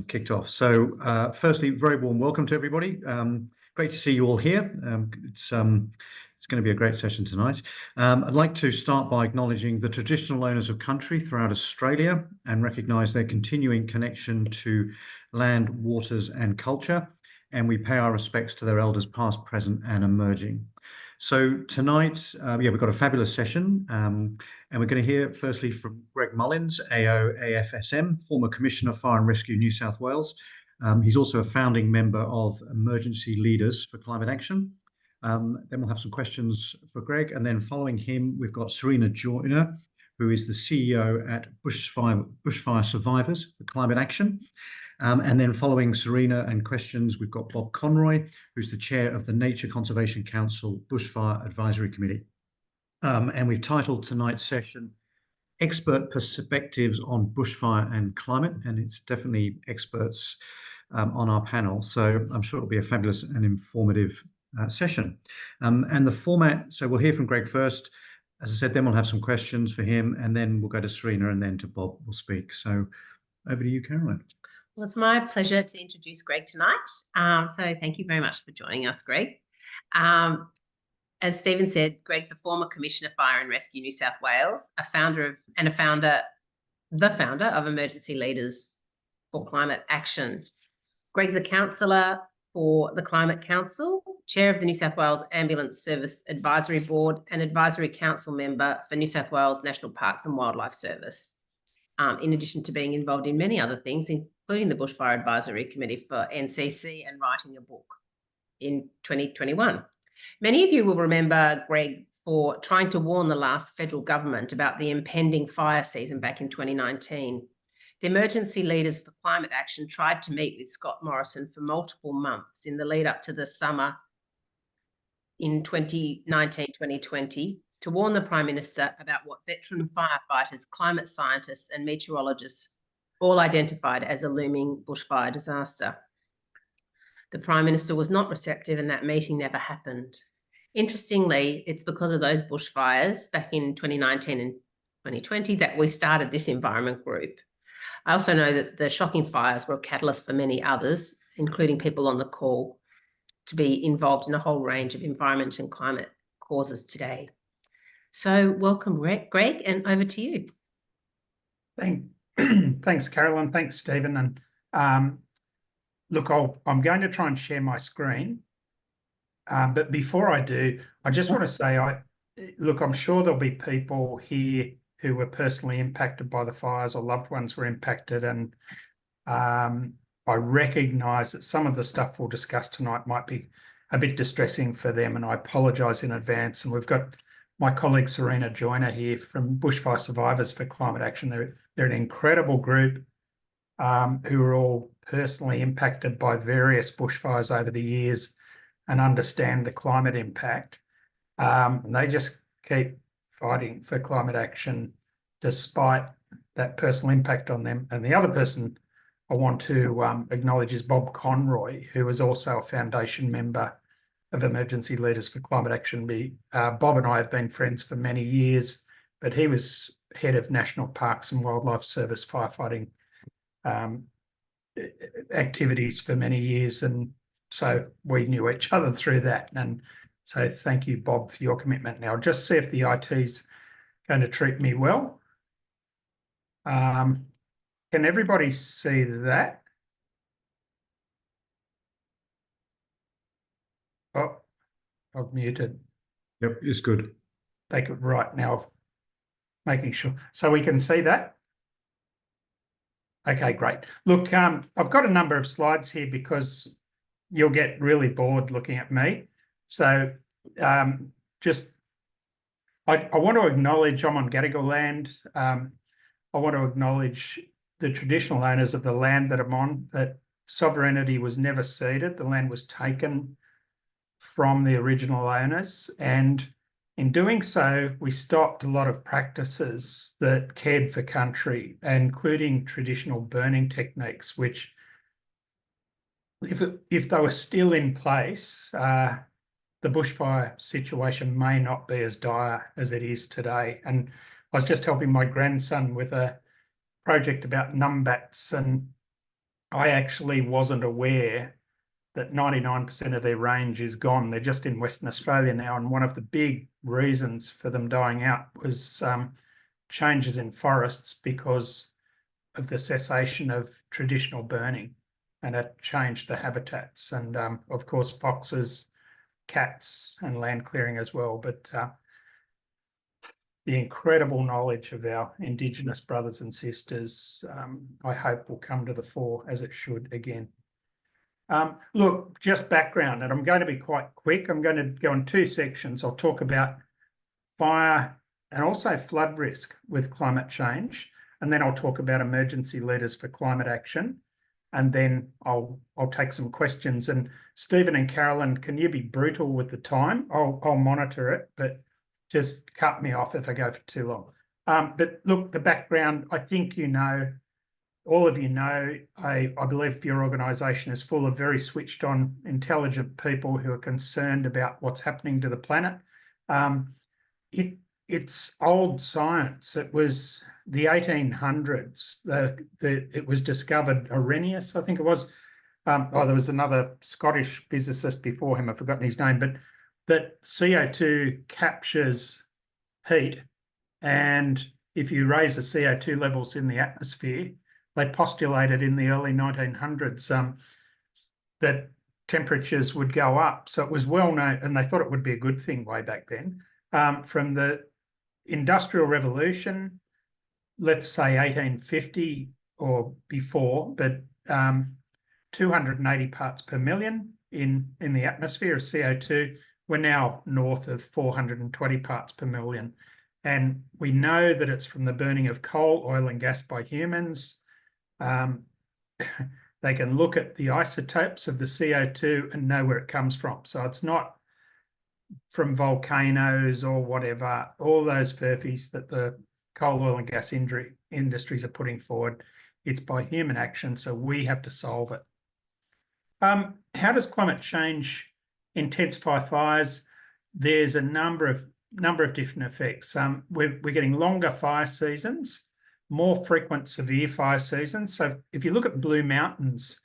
Kicked off. So firstly, very warm welcome to everybody. Great to see you all here. It's going to be a great session tonight. I'd like to start by acknowledging the traditional owners of country throughout Australia and recognise their continuing connection to land, waters and culture. And we pay our respects to their elders past, present and emerging. So tonight, we've got a fabulous session, and we're going to hear firstly from Greg Mullins, AO AFSM, former Commissioner Fire and Rescue New South Wales. He's also a founding member of Emergency Leaders for Climate Action. Then we'll have some questions for Greg, and then following him, we've got Serena Joyner, who is the CEO at Bushfire Survivors for Climate Action. And then following Serena and questions, we've got Bob Conroy, who's the chair of the Nature Conservation Council Bushfire Advisory Committee. And we've titled tonight's session, Expert Perspectives on Bushfire and Climate, and it's definitely experts on our panel. So I'm sure it'll be a fabulous and informative session. And the format, so we'll hear from Greg first. As I said, then we'll have some questions for him, and then we'll go to Serena, and then to Bob will speak. So over to you, Caroline. Well, it's my pleasure to introduce Greg tonight. So thank you very much for joining us, Greg. As Stephen said, Greg's a former Commissioner Fire and Rescue New South Wales, the founder of Emergency Leaders for Climate Action. Greg's a councillor for the Climate Council, chair of the New South Wales Ambulance Service Advisory Board, and advisory council member for New South Wales National Parks and Wildlife Service. In addition to being involved in many other things, including the Bushfire Advisory Committee for NCC and writing a book in 2021. Many of you will remember Greg for trying to warn the last federal government about the impending fire season back in 2019. The Emergency Leaders for Climate Action tried to meet with Scott Morrison for multiple months in the lead up to the summer in 2019-2020 to warn the Prime Minister about what veteran firefighters, climate scientists and meteorologists all identified as a looming bushfire disaster. The Prime Minister was not receptive and that meeting never happened. Interestingly, it's because of those bushfires back in 2019 and 2020 that we started this environment group. I also know that the shocking fires were a catalyst for many others, including people on the call, to be involved in a whole range of environment and climate causes today. So welcome, Greg, and over to you. Thanks, Caroline. Thanks, Stephen. And look, I'm going to try and share my screen. But before I do, I just want to say, I'm sure there'll be people here who were personally impacted by the fires or loved ones were impacted. And I recognise that some of the stuff we'll discuss tonight might be a bit distressing for them, and I apologise in advance. And we've got my colleague Serena Joyner here from Bushfire Survivors for Climate Action. They're an incredible group who are all personally impacted by various bushfires over the years and understand the climate impact. And they just keep fighting for climate action despite that personal impact on them. And the other person I want to acknowledge is Bob Conroy, who is also a foundation member of Emergency Leaders for Climate Action. Bob and I have been friends for many years, but he was head of National Parks and Wildlife Service firefighting activities for many years, and so we knew each other through that. And so thank you, Bob, for your commitment. Now, just see if the IT's going to treat me well. Can everybody see that? Oh, I've muted. Yep, it's good. Take it right now, making sure. So we can see that? Okay, great. Look, I've got a number of slides here because you'll get really bored looking at me. So I want to acknowledge I'm on Gadigal land. I want to acknowledge the traditional owners of the land that I'm on, that sovereignty was never ceded. The land was taken from the original owners, and in doing so, we stopped a lot of practices that cared for country, including traditional burning techniques, which, if they were still in place, the bushfire situation may not be as dire as it is today. And I was just helping my grandson with a project about numbats, and I actually wasn't aware that 99% of their range is gone. They're just in Western Australia now. And one of the big reasons for them dying out was changes in forests because of the cessation of traditional burning, and it changed the habitats. And of course, foxes, cats, and land clearing as well. But the incredible knowledge of our Indigenous brothers and sisters, I hope will come to the fore, as it should again. Look, just background, and I'm going to be quite quick. I'm going to go in two sections. I'll talk about fire and also flood risk with climate change, and then I'll talk about emergency leaders for climate action, and then I'll take some questions. And Stephen and Carolyn, can you be brutal with the time? I'll monitor it, but just cut me off if I go for too long. But look, the background, I think you know. All of you know, I believe your organisation is full of very switched on, intelligent people who are concerned about what's happening to the planet. It's old science. It was the 1800s. It was discovered, Arrhenius, I think it was. There was another Scottish physicist before him, I've forgotten his name, but that CO2 captures heat. And if you raise the CO2 levels in the atmosphere, they postulated in the early 1900s that temperatures would go up. So it was well known, and they thought it would be a good thing way back then. From the Industrial Revolution, let's say 1850 or before, but 280 parts per million in the atmosphere of CO2. We're now north of 420 parts per million. And we know that it's from the burning of coal, oil, and gas by humans. They can look at the isotopes of the CO2 and know where it comes from. So it's not from volcanoes or whatever, all those furphies that the coal, oil, and gas industries are putting forward. It's by human action, so we have to solve it. How does climate change intensify fires? There's a number of different effects. We're getting longer fire seasons, more frequent severe fire seasons. So if you look at Blue Mountains,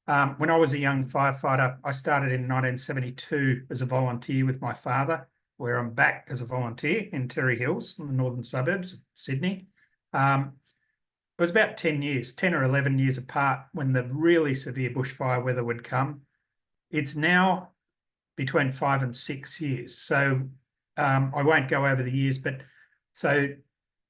when I was a young firefighter, I started in 1972 as a volunteer with my father, where I'm back as a volunteer in Terry Hills, in the northern suburbs of Sydney. It was about 10 or 11 years apart when the really severe bushfire weather would come. It's now between 5 and 6 years. So I won't go over the years, but so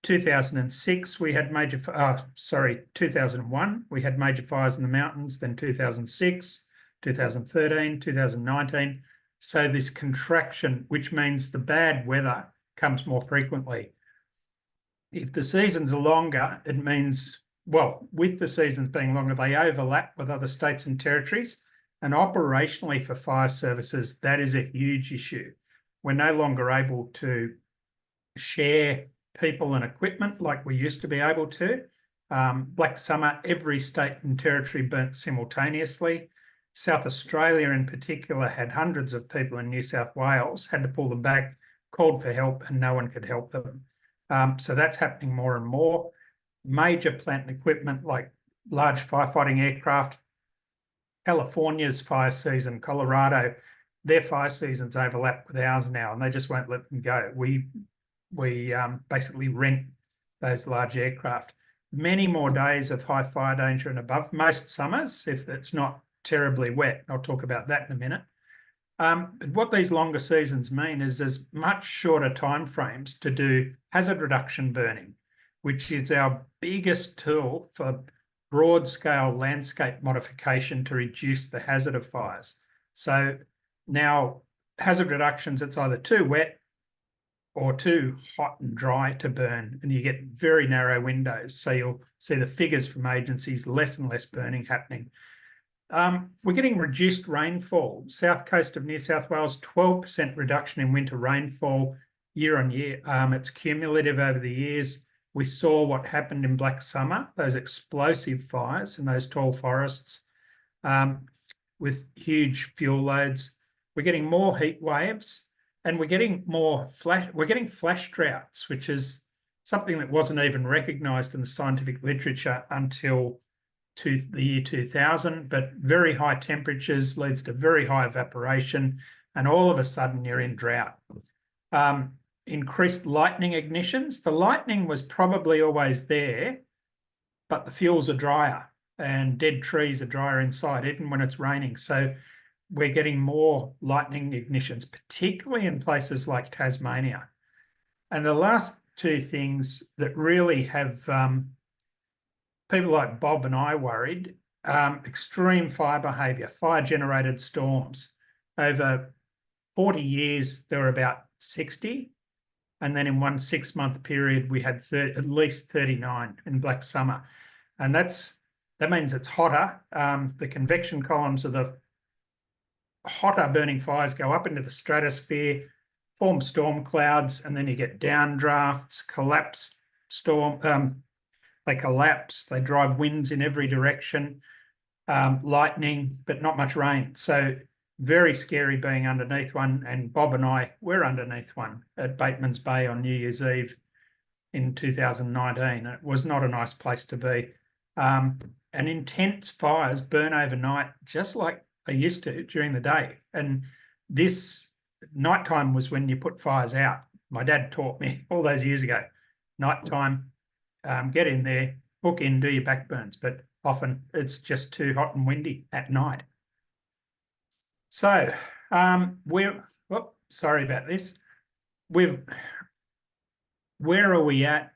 2006, we had 2001, we had major fires in the mountains, then 2006, 2013, 2019. So this contraction, which means the bad weather comes more frequently. If the seasons are longer, it means, well, with the seasons being longer, they overlap with other states and territories. And operationally for fire services, that is a huge issue. We're no longer able to share people and equipment like we used to be able to. Black Summer, every state and territory burnt simultaneously. South Australia in particular had hundreds of people in New South Wales, had to pull them back, called for help, and no one could help them. So that's happening more and more. Major plant and equipment like large firefighting aircraft. California's fire season, Colorado, their fire seasons overlap with ours now, and they just won't let them go. We basically rent those large aircraft. Many more days of high fire danger and above, most summers, if it's not terribly wet. I'll talk about that in a minute. But what these longer seasons mean is there's much shorter timeframes to do hazard reduction burning, which is our biggest tool for broad-scale landscape modification to reduce the hazard of fires. So now hazard reductions, it's either too wet or too hot and dry to burn, and you get very narrow windows. So you'll see the figures from agencies, less and less burning happening. We're getting reduced rainfall. South coast of New South Wales, 12% reduction in winter rainfall year on year. It's cumulative over the years. We saw what happened in Black Summer, those explosive fires in those tall forests with huge fuel loads. We're getting more heat waves. And we're getting flash droughts, which is something that wasn't even recognised in the scientific literature until the year 2000, but very high temperatures leads to very high evaporation, and all of a sudden you're in drought. Increased lightning ignitions. The lightning was probably always there, but the fuels are drier and dead trees are drier inside, even when it's raining. So we're getting more lightning ignitions, particularly in places like Tasmania. And the last two things that really have people like Bob and I worried, extreme fire behaviour, fire-generated storms. Over 40 years, there were about 60. And then in one 6-month period, we had at least 39 in Black Summer. And that means it's hotter. The convection columns of the hotter burning fires go up into the stratosphere, form storm clouds, and then you get downdrafts, collapse storm. They collapse, they drive winds in every direction, lightning, but not much rain. So very scary being underneath one. And Bob and I were underneath one at Bateman's Bay on New Year's Eve in 2019. It was not a nice place to be. And intense fires burn overnight, just like they used to during the day. And this nighttime was when you put fires out. My dad taught me all those years ago, nighttime, get in there, hook in, do your backburns, but often it's just too hot and windy at night. So sorry about this. Where are we at?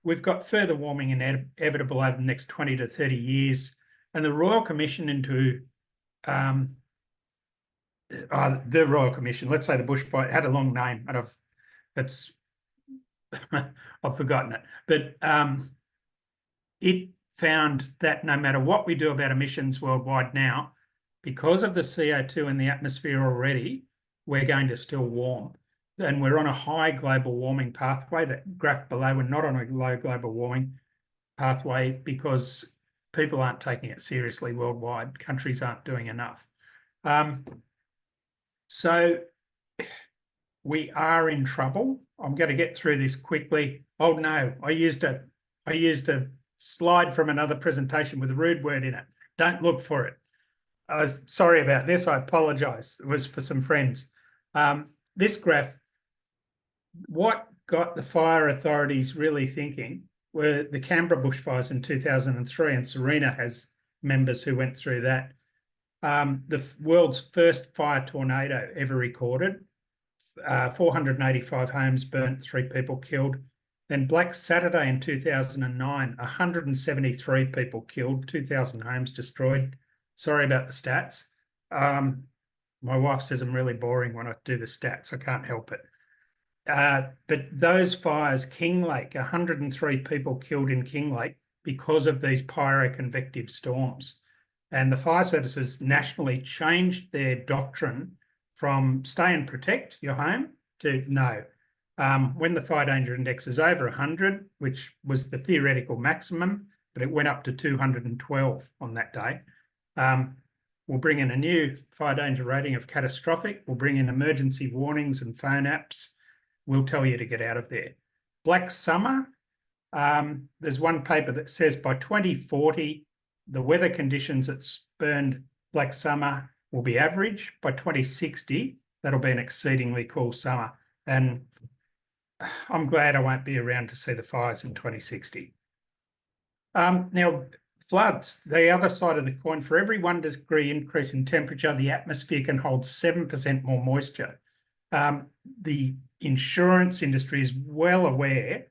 We've got further warming inevitable over the next 20 to 30 years, and the Royal Commission into the Royal Commission, let's say the bushfire, had a long name, and I've forgotten it, but it found that no matter what we do about emissions worldwide now, because of the CO2 in the atmosphere already, we're going to still warm. And we're on a high global warming pathway. That graph below, we're not on a low global warming pathway because people aren't taking it seriously worldwide. Countries aren't doing enough. So we are in trouble. I'm going to get through this quickly. Oh no, I used a slide from another presentation with a rude word in it. Don't look for it. I was sorry about this. I apologise. It was for some friends. This graph, what got the fire authorities really thinking were the Canberra bushfires in 2003, and Serena has members who went through that. The world's first fire tornado ever recorded. 485 homes burnt, 3 people killed. Then Black Saturday in 2009, 173 people killed, 2,000 homes destroyed. Sorry about the stats. My wife says I'm really boring when I do the stats. I can't help it. But those fires, Kinglake, 103 people killed in Kinglake because of these pyroconvective storms. And the fire services nationally changed their doctrine from stay and protect your home to no. When the fire danger index is over 100, which was the theoretical maximum, but it went up to 212 on that day, we'll bring in a new fire danger rating of catastrophic. We'll bring in emergency warnings and phone apps. We'll tell you to get out of there. Black Summer, there's one paper that says by 2040, the weather conditions that spurned Black Summer will be average. By 2060, that'll be an exceedingly cool summer. And I'm glad I won't be around to see the fires in 2060. Now, floods, the other side of the coin, for every 1 degree increase in temperature, the atmosphere can hold 7% more moisture. The insurance industry is well aware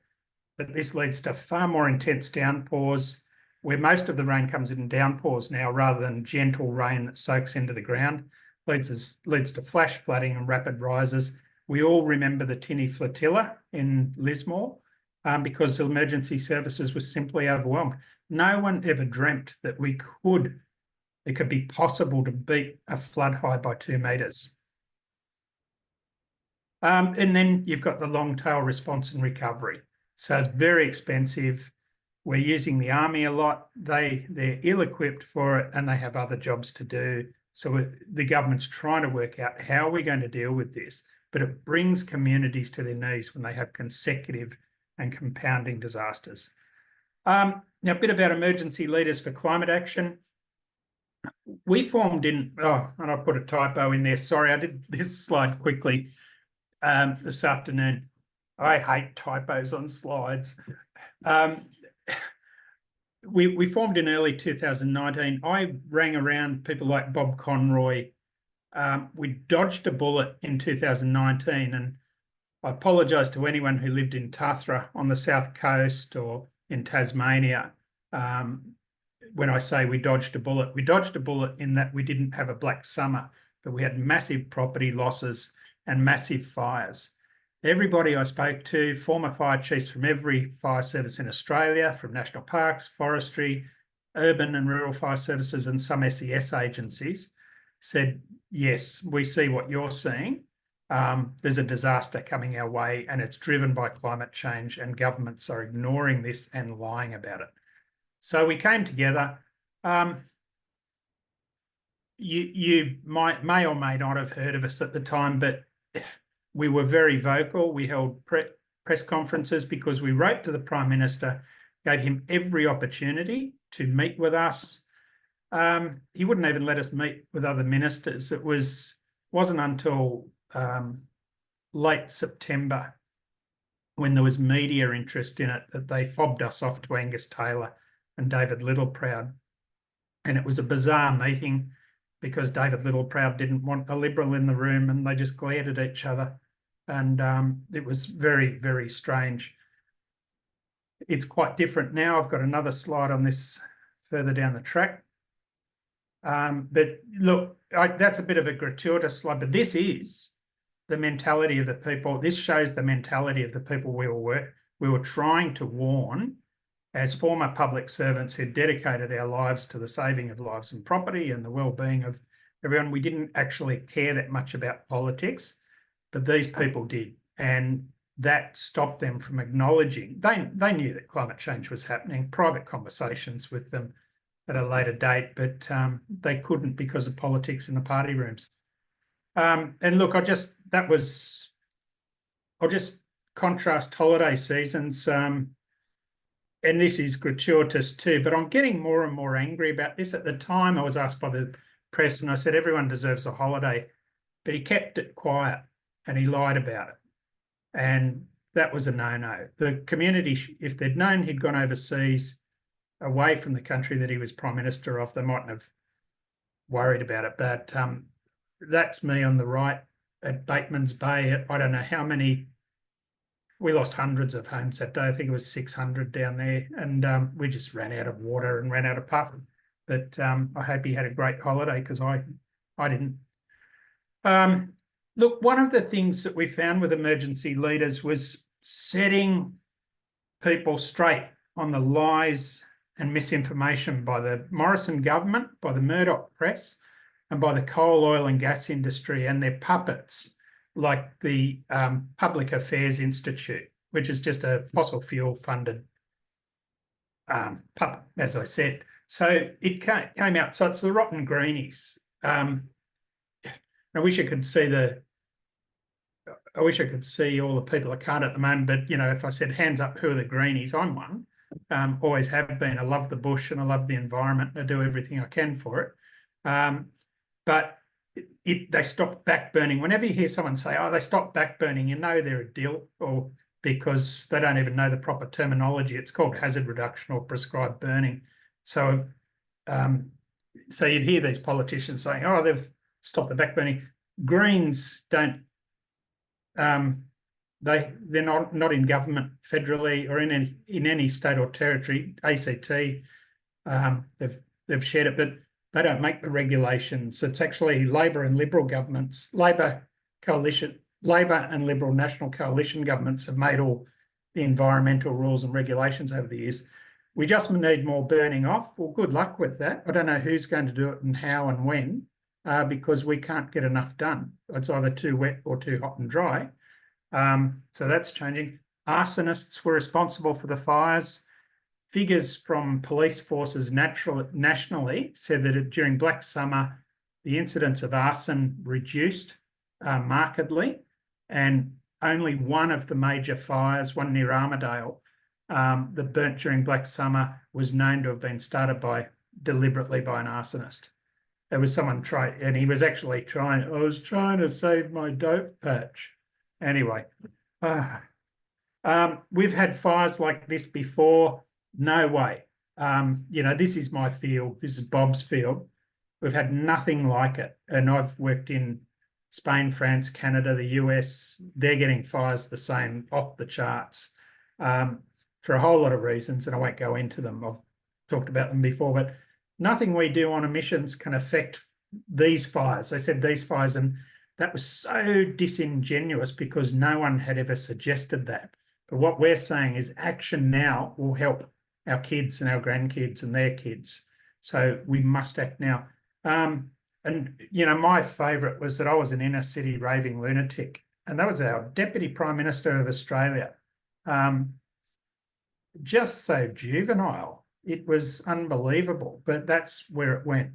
that this leads to far more intense downpours, where most of the rain comes in downpours now rather than gentle rain that soaks into the ground, leads to flash flooding and rapid rises. We all remember the Tinny Flotilla in Lismore because the emergency services were simply overwhelmed. No one ever dreamt that it could be possible to beat a flood high by 2 metres. And then you've got the long tail response and recovery. So it's very expensive. We're using the army a lot. They're ill-equipped for it and they have other jobs to do. So the government's trying to work out how are we going to deal with this, but it brings communities to their knees when they have consecutive and compounding disasters. Now, a bit about emergency leaders for climate action. We formed in, and I put a typo in there. Sorry, I did this slide quickly this afternoon. I hate typos on slides. We formed in early 2019. I rang around people like Bob Conroy. We dodged a bullet in 2019, and I apologise to anyone who lived in Tathra on the south coast or in Tasmania. When I say we dodged a bullet in that we didn't have a black summer, but we had massive property losses and massive fires. Everybody I spoke to, former fire chiefs from every fire service in Australia, from national parks, forestry, urban and rural fire services, and some SES agencies, said, yes, we see what you're seeing. There's a disaster coming our way, and it's driven by climate change, and governments are ignoring this and lying about it. So we came together. You may or may not have heard of us at the time, but we were very vocal. We held press conferences because we wrote to the Prime Minister, gave him every opportunity to meet with us. He wouldn't even let us meet with other ministers. It wasn't until late September, when there was media interest in it, that they fobbed us off to Angus Taylor and David Littleproud. And it was a bizarre meeting because David Littleproud didn't want a Liberal in the room, and they just glared at each other. And it was very, very strange. It's quite different now. I've got another slide on this further down the track. But look, that's a bit of a gratuitous slide, but this is the mentality of the people. This shows the mentality of the people we were trying to warn as former public servants who dedicated our lives to the saving of lives and property and the well-being of everyone. We didn't actually care that much about politics, but these people did. And that stopped them from acknowledging. They knew that climate change was happening, private conversations with them at a later date, but they couldn't because of politics in the party rooms. And look, I'll just contrast holiday seasons. And this is gratuitous too, but I'm getting more and more angry about this. At the time, I was asked by the press, and I said, everyone deserves a holiday, but he kept it quiet and he lied about it. And that was a no-no. The community, if they'd known he'd gone overseas, away from the country that he was Prime Minister of, they mightn't have worried about it. But that's me on the right at Bateman's Bay. I don't know how many. We lost hundreds of homes that day. I think it was 600 down there, and we just ran out of water and ran out of puff. But I hope he had a great holiday, because I didn't. Look, one of the things that we found with emergency leaders was setting people straight on the lies and misinformation by the Morrison government, by the Murdoch press, and by the coal, oil and gas industry and their puppets, like the Public Affairs Institute, which is just a fossil fuel funded puppet, as I said. So it came out. So it's the rotten greenies. I wish I could see all the people. I can't at the moment, but if I said hands up, who are the greenies? I'm one. Always have been. I love the bush and I love the environment. I do everything I can for it. But they stopped backburning. Whenever you hear someone say, oh, they stopped backburning, they're a deal, or because they don't even know the proper terminology. It's called hazard reduction or prescribed burning. So you'd hear these politicians saying, oh, they've stopped the backburning. Greens don't, they're not in government federally or in any state or territory. ACT, they've shared it, but they don't make the regulations. It's actually Labor and Liberal governments, Labor and Liberal National Coalition governments have made all the environmental rules and regulations over the years. We just need more burning off. Well, good luck with that. I don't know who's going to do it and how and when, because we can't get enough done. It's either too wet or too hot and dry. So that's changing. Arsonists were responsible for the fires. Figures from police forces nationally said that during Black Summer, the incidence of arson reduced markedly, and only one of the major fires, one near Armidale, that burnt during Black Summer was known to have been started deliberately by an arsonist. There was someone and he was actually I was trying to save my dope patch. Anyway, we've had fires like this before. No way. This is my field. This is Bob's field. We've had nothing like it. And I've worked in Spain, France, Canada, the US. They're getting fires the same, off the charts, for a whole lot of reasons, and I won't go into them. I've talked about them before, but nothing we do on emissions can affect these fires. They said these fires, and that was so disingenuous because no one had ever suggested that. But what we're saying is action now will help our kids and our grandkids and their kids. So we must act now. My favourite was that I was an inner city raving lunatic, and that was our Deputy Prime Minister of Australia. Just so juvenile. It was unbelievable, but that's where it went.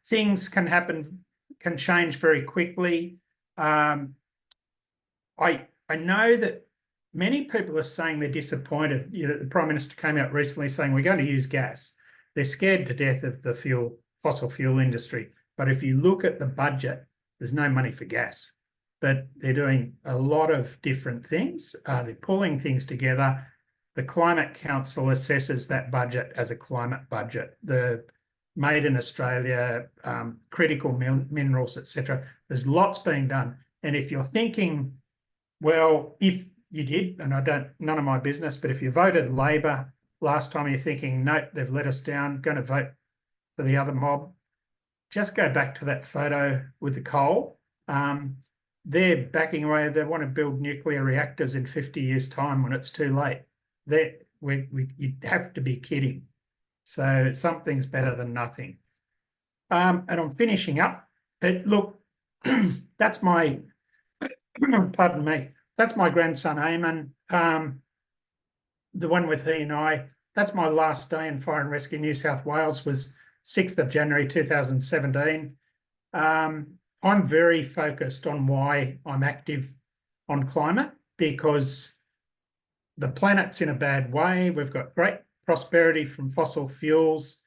Things can happen, can change very quickly. I know that many people are saying they're disappointed. The Prime Minister came out recently saying we're going to use gas. They're scared to death of the fossil fuel industry. But if you look at the budget, there's no money for gas. But they're doing a lot of different things. They're pulling things together. The Climate Council assesses that budget as a climate budget. The Made in Australia, critical minerals, etc. There's lots being done. And if you're thinking, well, if you did, and none of my business, but if you voted Labor last time, you're thinking, nope, they've let us down, going to vote for the other mob, just go back to that photo with the coal. They're backing away. They want to build nuclear reactors in 50 years' time when it's too late. You'd have to be kidding. So something's better than nothing. And I'm finishing up. But look, that's my, pardon me, that's my grandson, Eamon, the one with he and I. That's my last day in Fire and Rescue New South Wales was 6th of January 2017. I'm very focused on why I'm active on climate, because the planet's in a bad way. We've got great prosperity from fossil fuels,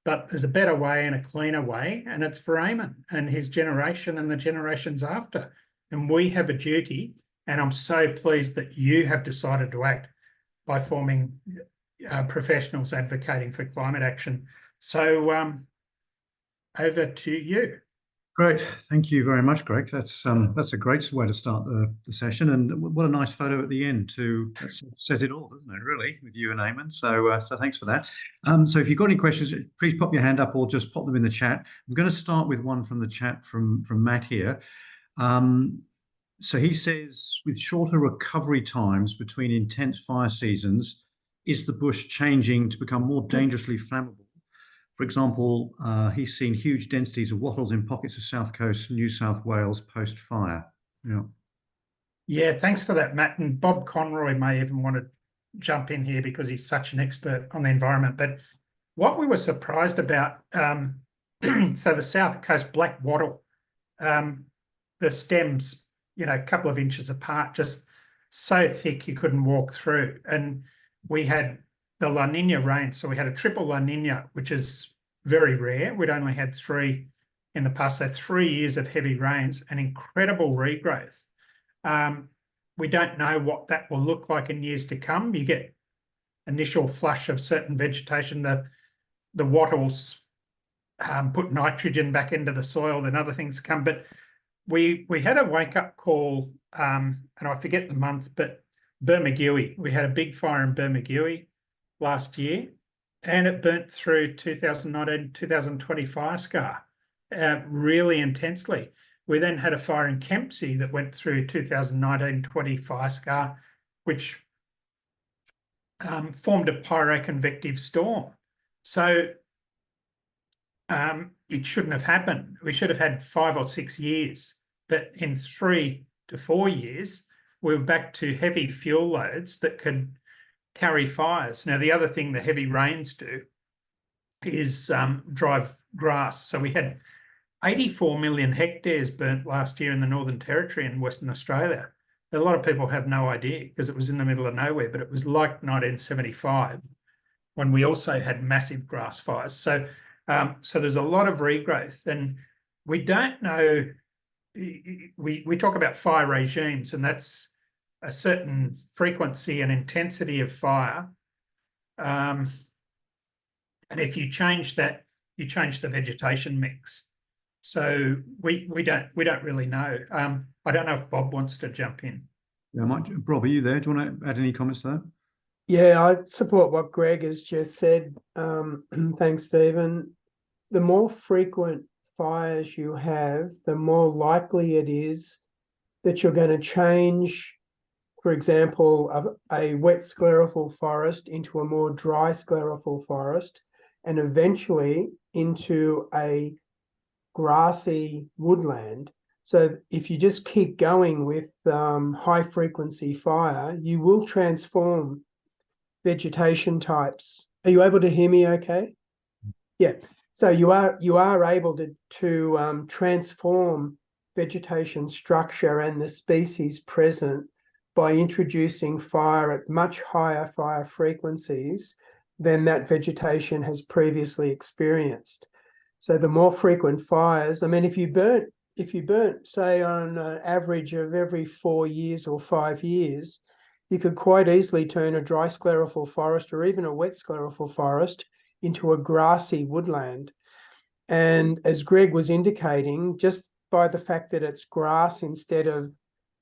but there's a better way and a cleaner way, and it's for Eamon and his generation and the generations after. And we have a duty, and I'm so pleased that you have decided to act by forming professionals advocating for climate action. So over to you. Great, thank you very much, Greg. That's a great way to start the session, and what a nice photo at the end too. That says it all, doesn't it? Really, with you and Eamon. So thanks for that. So if you've got any questions, please pop your hand up or just pop them in the chat. I'm going to start with one from the chat from Matt here. So he says, with shorter recovery times between intense fire seasons, is the bush changing to become more dangerously flammable? For example, he's seen huge densities of wattles in pockets of South Coast, New South Wales post-fire. Yeah, thanks for that, Matt. And Bob Conroy may even want to jump in here because he's such an expert on the environment. But what we were surprised about, so the South Coast black wattle, the stems, a couple of inches apart, just so thick you couldn't walk through. And we had the La Nina rain. So we had a triple La Nina, which is very rare. We'd only had 3 in the past, so 3 years of heavy rains and incredible regrowth. We don't know what that will look like in years to come. You get initial flush of certain vegetation, the wattles put nitrogen back into the soil, then other things come. But we had a wake-up call, and I forget the month, but Bermagui. We had a big fire in Bermagui last year, and it burnt through 2019-2020 fire scar really intensely. We then had a fire in Kempsey that went through 2019-20 fire scar, which formed a pyroconvective storm. So it shouldn't have happened. We should have had 5 or 6 years, but in 3 to 4 years, we were back to heavy fuel loads that could carry fires. Now, the other thing the heavy rains do is drive grass. So we had 84 million hectares burnt last year in the Northern Territory in Western Australia. a lot of people have no idea because it was in the middle of nowhere, but it was like 1975 when we also had massive grass fires. So, so there's a lot of regrowth, and we don't know. We talk about fire regimes, and that's a certain frequency and intensity of fire. And if you change that, you change the vegetation mix. So we don't really know. I don't know if Bob wants to jump in. Yeah, Rob, are you there? Do you want to add any comments to that? Yeah, I support what Greg has just said. Thanks, Stephen. The more frequent fires you have, the more likely it is that you're going to change, for example, a wet sclerophyll forest into a more dry sclerophyll forest, and eventually into a grassy woodland. So if you just keep going with high frequency fire, you will transform vegetation types. Are you able to hear me okay? Yeah. So you are able to transform vegetation structure and the species present by introducing fire at much higher fire frequencies than that vegetation has previously experienced. So the more frequent fires, I mean, if you burnt, say, on an average of every 4 years or 5 years, you could quite easily turn a dry sclerophyll forest or even a wet sclerophyll forest into a grassy woodland. And as Greg was indicating, just by the fact that it's grass instead of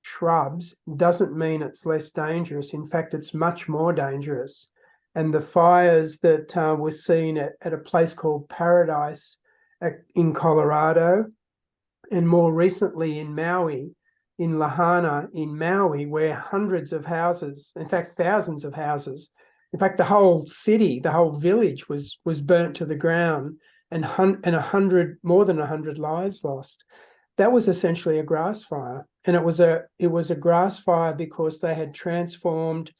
shrubs doesn't mean it's less dangerous. In fact, it's much more dangerous. And the fires that were seen at a place called Paradise in Colorado, and more recently in Maui, in Lahaina in Maui, where hundreds of houses, in fact, thousands of houses, in fact, the whole city, the whole village was burnt to the ground, and more than 100 lives lost. That was essentially a grass fire, and it was a grass fire because they had transformed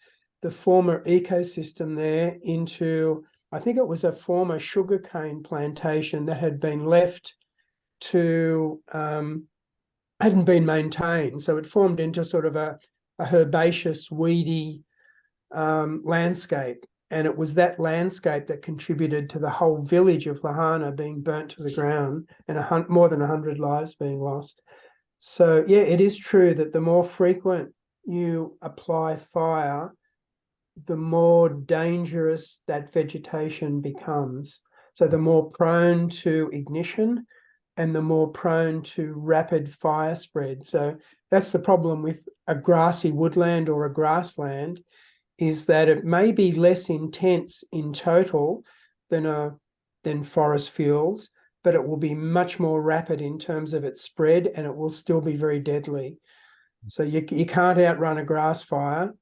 the former ecosystem there into, I think it was a former sugarcane plantation that had been left to hadn't been maintained. So it formed into sort of a herbaceous, weedy landscape. And it was that landscape that contributed to the whole village of Lahaina being burnt to the ground and more than 100 lives being lost. So, yeah, it is true that the more frequent you apply fire, the more dangerous that vegetation becomes. So the more prone to ignition and the more prone to rapid fire spread. So that's the problem with a grassy woodland or a grassland, is that it may be less intense in total than forest fuels, but it will be much more rapid in terms of its spread, and it will still be very deadly. So you can't outrun a grass fire.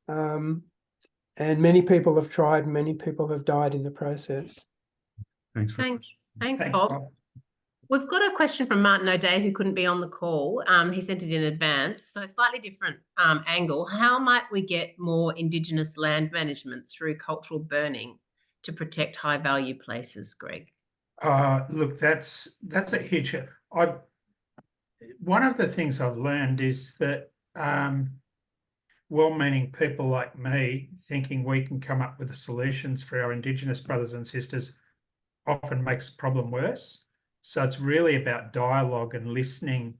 And many people have tried, many people have died in the process. Thanks, Bob. We've got a question from Martin O'Day, who couldn't be on the call. He sent it in advance, so a slightly different angle. How might we get more Indigenous land management through cultural burning to protect high value places, Greg? Look, that's a huge. One of the things I've learned is that well-meaning people like me thinking we can come up with the solutions for our Indigenous brothers and sisters often makes the problem worse. So it's really about dialogue and listening,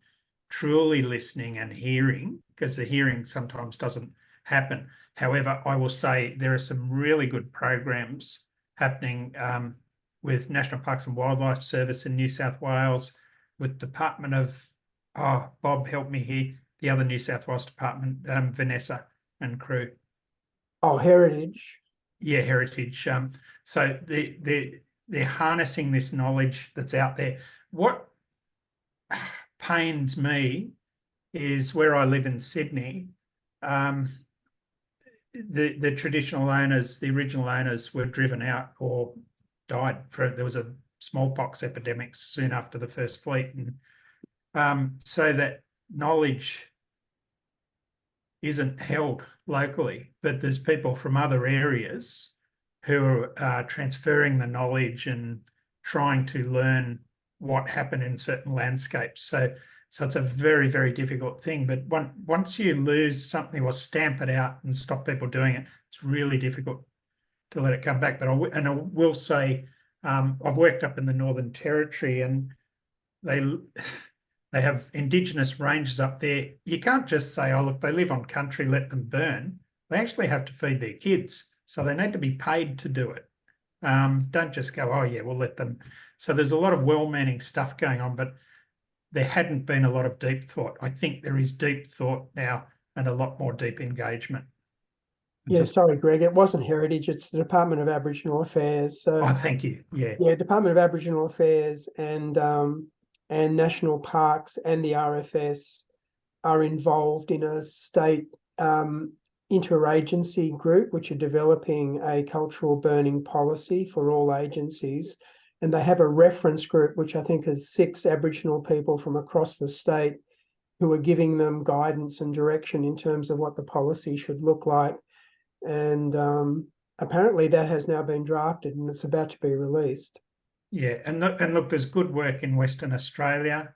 truly listening and hearing, because the hearing sometimes doesn't happen. However, I will say there are some really good programs happening with National Parks and Wildlife Service in New South Wales, with Department of, Bob, help me here, the other New South Wales Department, Vanessa and crew. Oh, Heritage. Yeah, Heritage. So they're harnessing this knowledge that's out there. What pains me is where I live in Sydney, the traditional owners, the original owners were driven out or died. There was a smallpox epidemic soon after the first fleet. And so that knowledge isn't held locally, but there's people from other areas who are transferring the knowledge and trying to learn what happened in certain landscapes. So So it's a very, very difficult thing. But once you lose something or stamp it out and stop people doing it, it's really difficult to let it come back. But I will say, I've worked up in the Northern Territory, and they have Indigenous ranges up there. You can't just say, oh, look, they live on country, let them burn. They actually have to feed their kids. So they need to be paid to do it. Don't just go, oh, yeah, we'll let them. So there's a lot of well-meaning stuff going on, but there hadn't been a lot of deep thought. I think there is deep thought now and a lot more deep engagement. Yeah, sorry, Greg, it wasn't Heritage, it's the Department of Aboriginal Affairs. So Oh, thank you. Yeah. yeah, Department of Aboriginal Affairs and National Parks and the RFS are involved in a state interagency group, which are developing a cultural burning policy for all agencies. And they have a reference group, which I think is 6 Aboriginal people from across the state who are giving them guidance and direction in terms of what the policy should look like. And apparently that has now been drafted and it's about to be released. Yeah, and look, there's good work in Western Australia.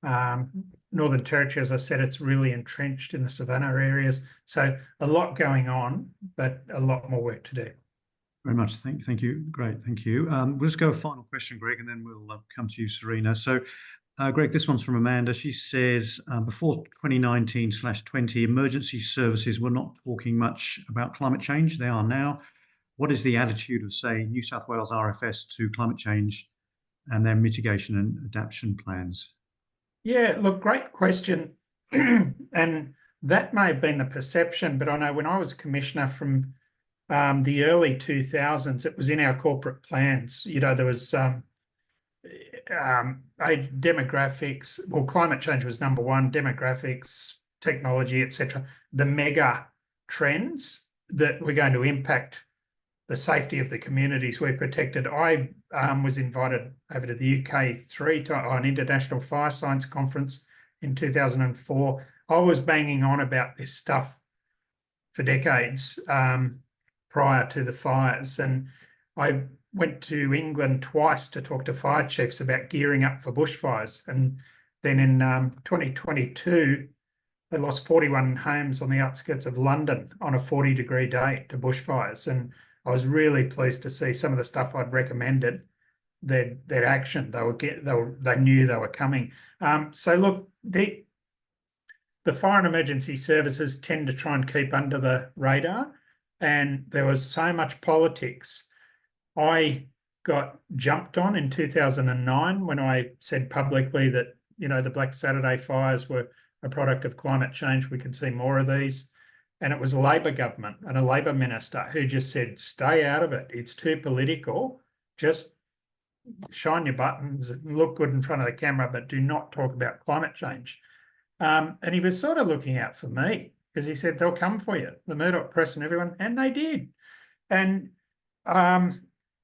Northern Territory, as I said, it's really entrenched in the Savannah areas. So a lot going on, but a lot more work to do. Very much. Thank you. Great. Thank you. We'll just go a final question, Greg, and then we'll come to you, Serena. So, Greg, this one's from Amanda. She says, before 2019/20, emergency services were not talking much about climate change. They are now. What is the attitude of, say, New South Wales RFS to climate change and their mitigation and adaptation plans? Yeah, look, great question. And that may have been the perception, but I know when I was commissioner from the early 2000s, it was in our corporate plans. You know, there was demographics. Well, climate change was number one, demographics, technology, etc. The mega trends that were going to impact the safety of the communities we protected. I was invited over to the UK on an International Fire Science Conference in 2004. I was banging on about this stuff for decades prior to the fires. And I went to England twice to talk to fire chiefs about gearing up for bushfires. And then in 2022, they lost 41 homes on the outskirts of London on a 40-degree day to bushfires. And I was really pleased to see some of the stuff I'd recommended, their action. They knew they were coming. So look, the fire and emergency services tend to try and keep under the radar, and there was so much politics. I got jumped on in 2009 when I said publicly that, you know, the Black Saturday fires were a product of climate change. We could see more of these. And it was a Labor government and a Labor minister who just said, stay out of it. It's too political. Just shine your buttons and look good in front of the camera, but do not talk about climate change. And he was sort of looking out for me because he said, they'll come for you, the Murdoch press and everyone, and they did. And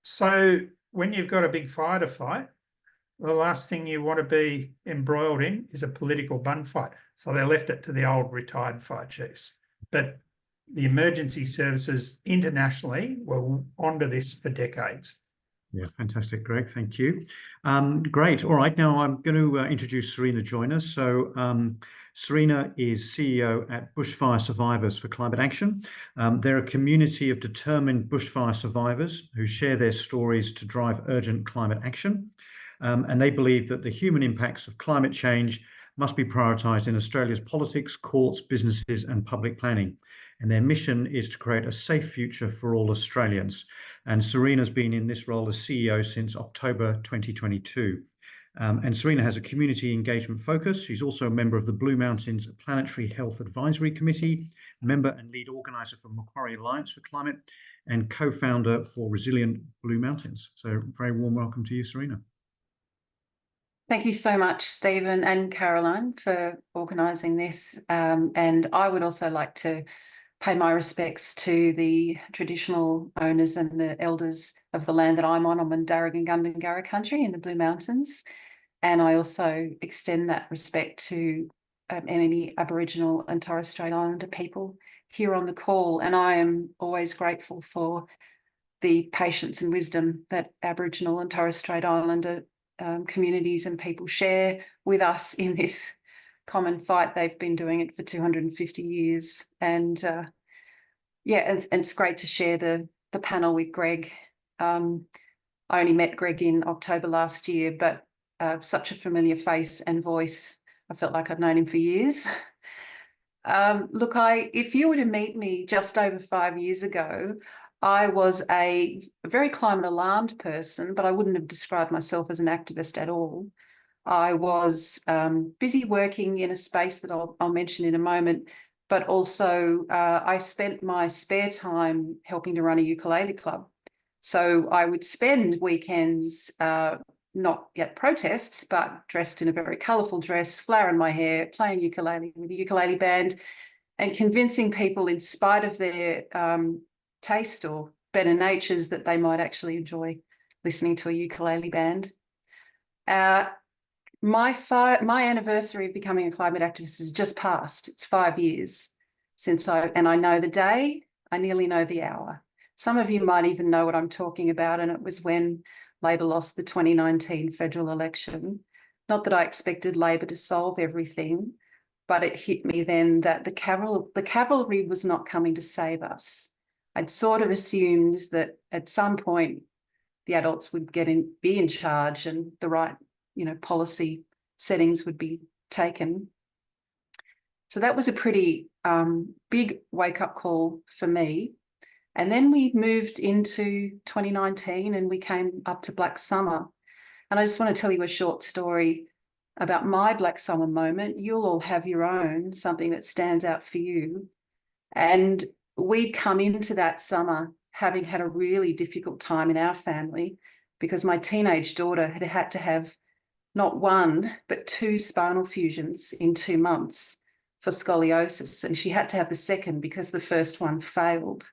so when you've got a big fire to fight, the last thing you want to be embroiled in is a political bun fight. So they left it to the old retired fire chiefs. But the emergency services internationally were onto this for decades. Yeah, fantastic, Greg. Thank you. Great. All right. Now I'm going to introduce Serena Joyner. So Serena is CEO at Bushfire Survivors for Climate Action. They're a community of determined bushfire survivors who share their stories to drive urgent climate action. And they believe that the human impacts of climate change must be prioritised in Australia's politics, courts, businesses and public planning. And their mission is to create a safe future for all Australians. And Serena's been in this role as CEO since October 2022. And Serena has a community engagement focus. She's also a member of the Blue Mountains Planetary Health Advisory Committee, member and lead organiser for Macquarie Alliance for Climate, and co-founder for Resilient Blue Mountains. So very warm welcome to you, Serena. Thank you so much, Stephen and Caroline, for organising this. And I would also like to pay my respects to the traditional owners and the elders of the land that I'm on Darug and Gundungurra country in the Blue Mountains. And I also extend that respect to any Aboriginal and Torres Strait Islander people here on the call. And I am always grateful for the patience and wisdom that Aboriginal and Torres Strait Islander communities and people share with us in this common fight. They've been doing it for 250 years. And and it's great to share the panel with Greg. I only met Greg in October last year, but such a familiar face and voice. I felt like I'd known him for years. Look, if you were to meet me just over 5 years ago, I was a very climate alarmed person, but I wouldn't have described myself as an activist at all. I was busy working in a space that I'll mention in a moment, but also I spent my spare time helping to run a ukulele club. So I would spend weekends, not at protests, but dressed in a very colourful dress, flower in my hair, playing ukulele with a ukulele band, and convincing people, in spite of their taste or better natures, that they might actually enjoy listening to a ukulele band. My anniversary of becoming a climate activist has just passed. It's 5 years since and I know the day, I nearly know the hour. Some of you might even know what I'm talking about, and it was when Labor lost the 2019 federal election. Not that I expected Labor to solve everything, but it hit me then that the cavalry was not coming to save us. I'd sort of assumed that at some point the adults would be in charge, and the right, policy settings would be taken. So that was a pretty big wake-up call for me. And then we moved into 2019 and we came up to Black Summer. And I just want to tell you a short story about my Black Summer moment. You'll all have your own, something that stands out for you. And we'd come into that summer having had a really difficult time in our family because my teenage daughter had to have not one, but 2 spinal fusions in 2 months for scoliosis. And she had to have the second because the first one failed.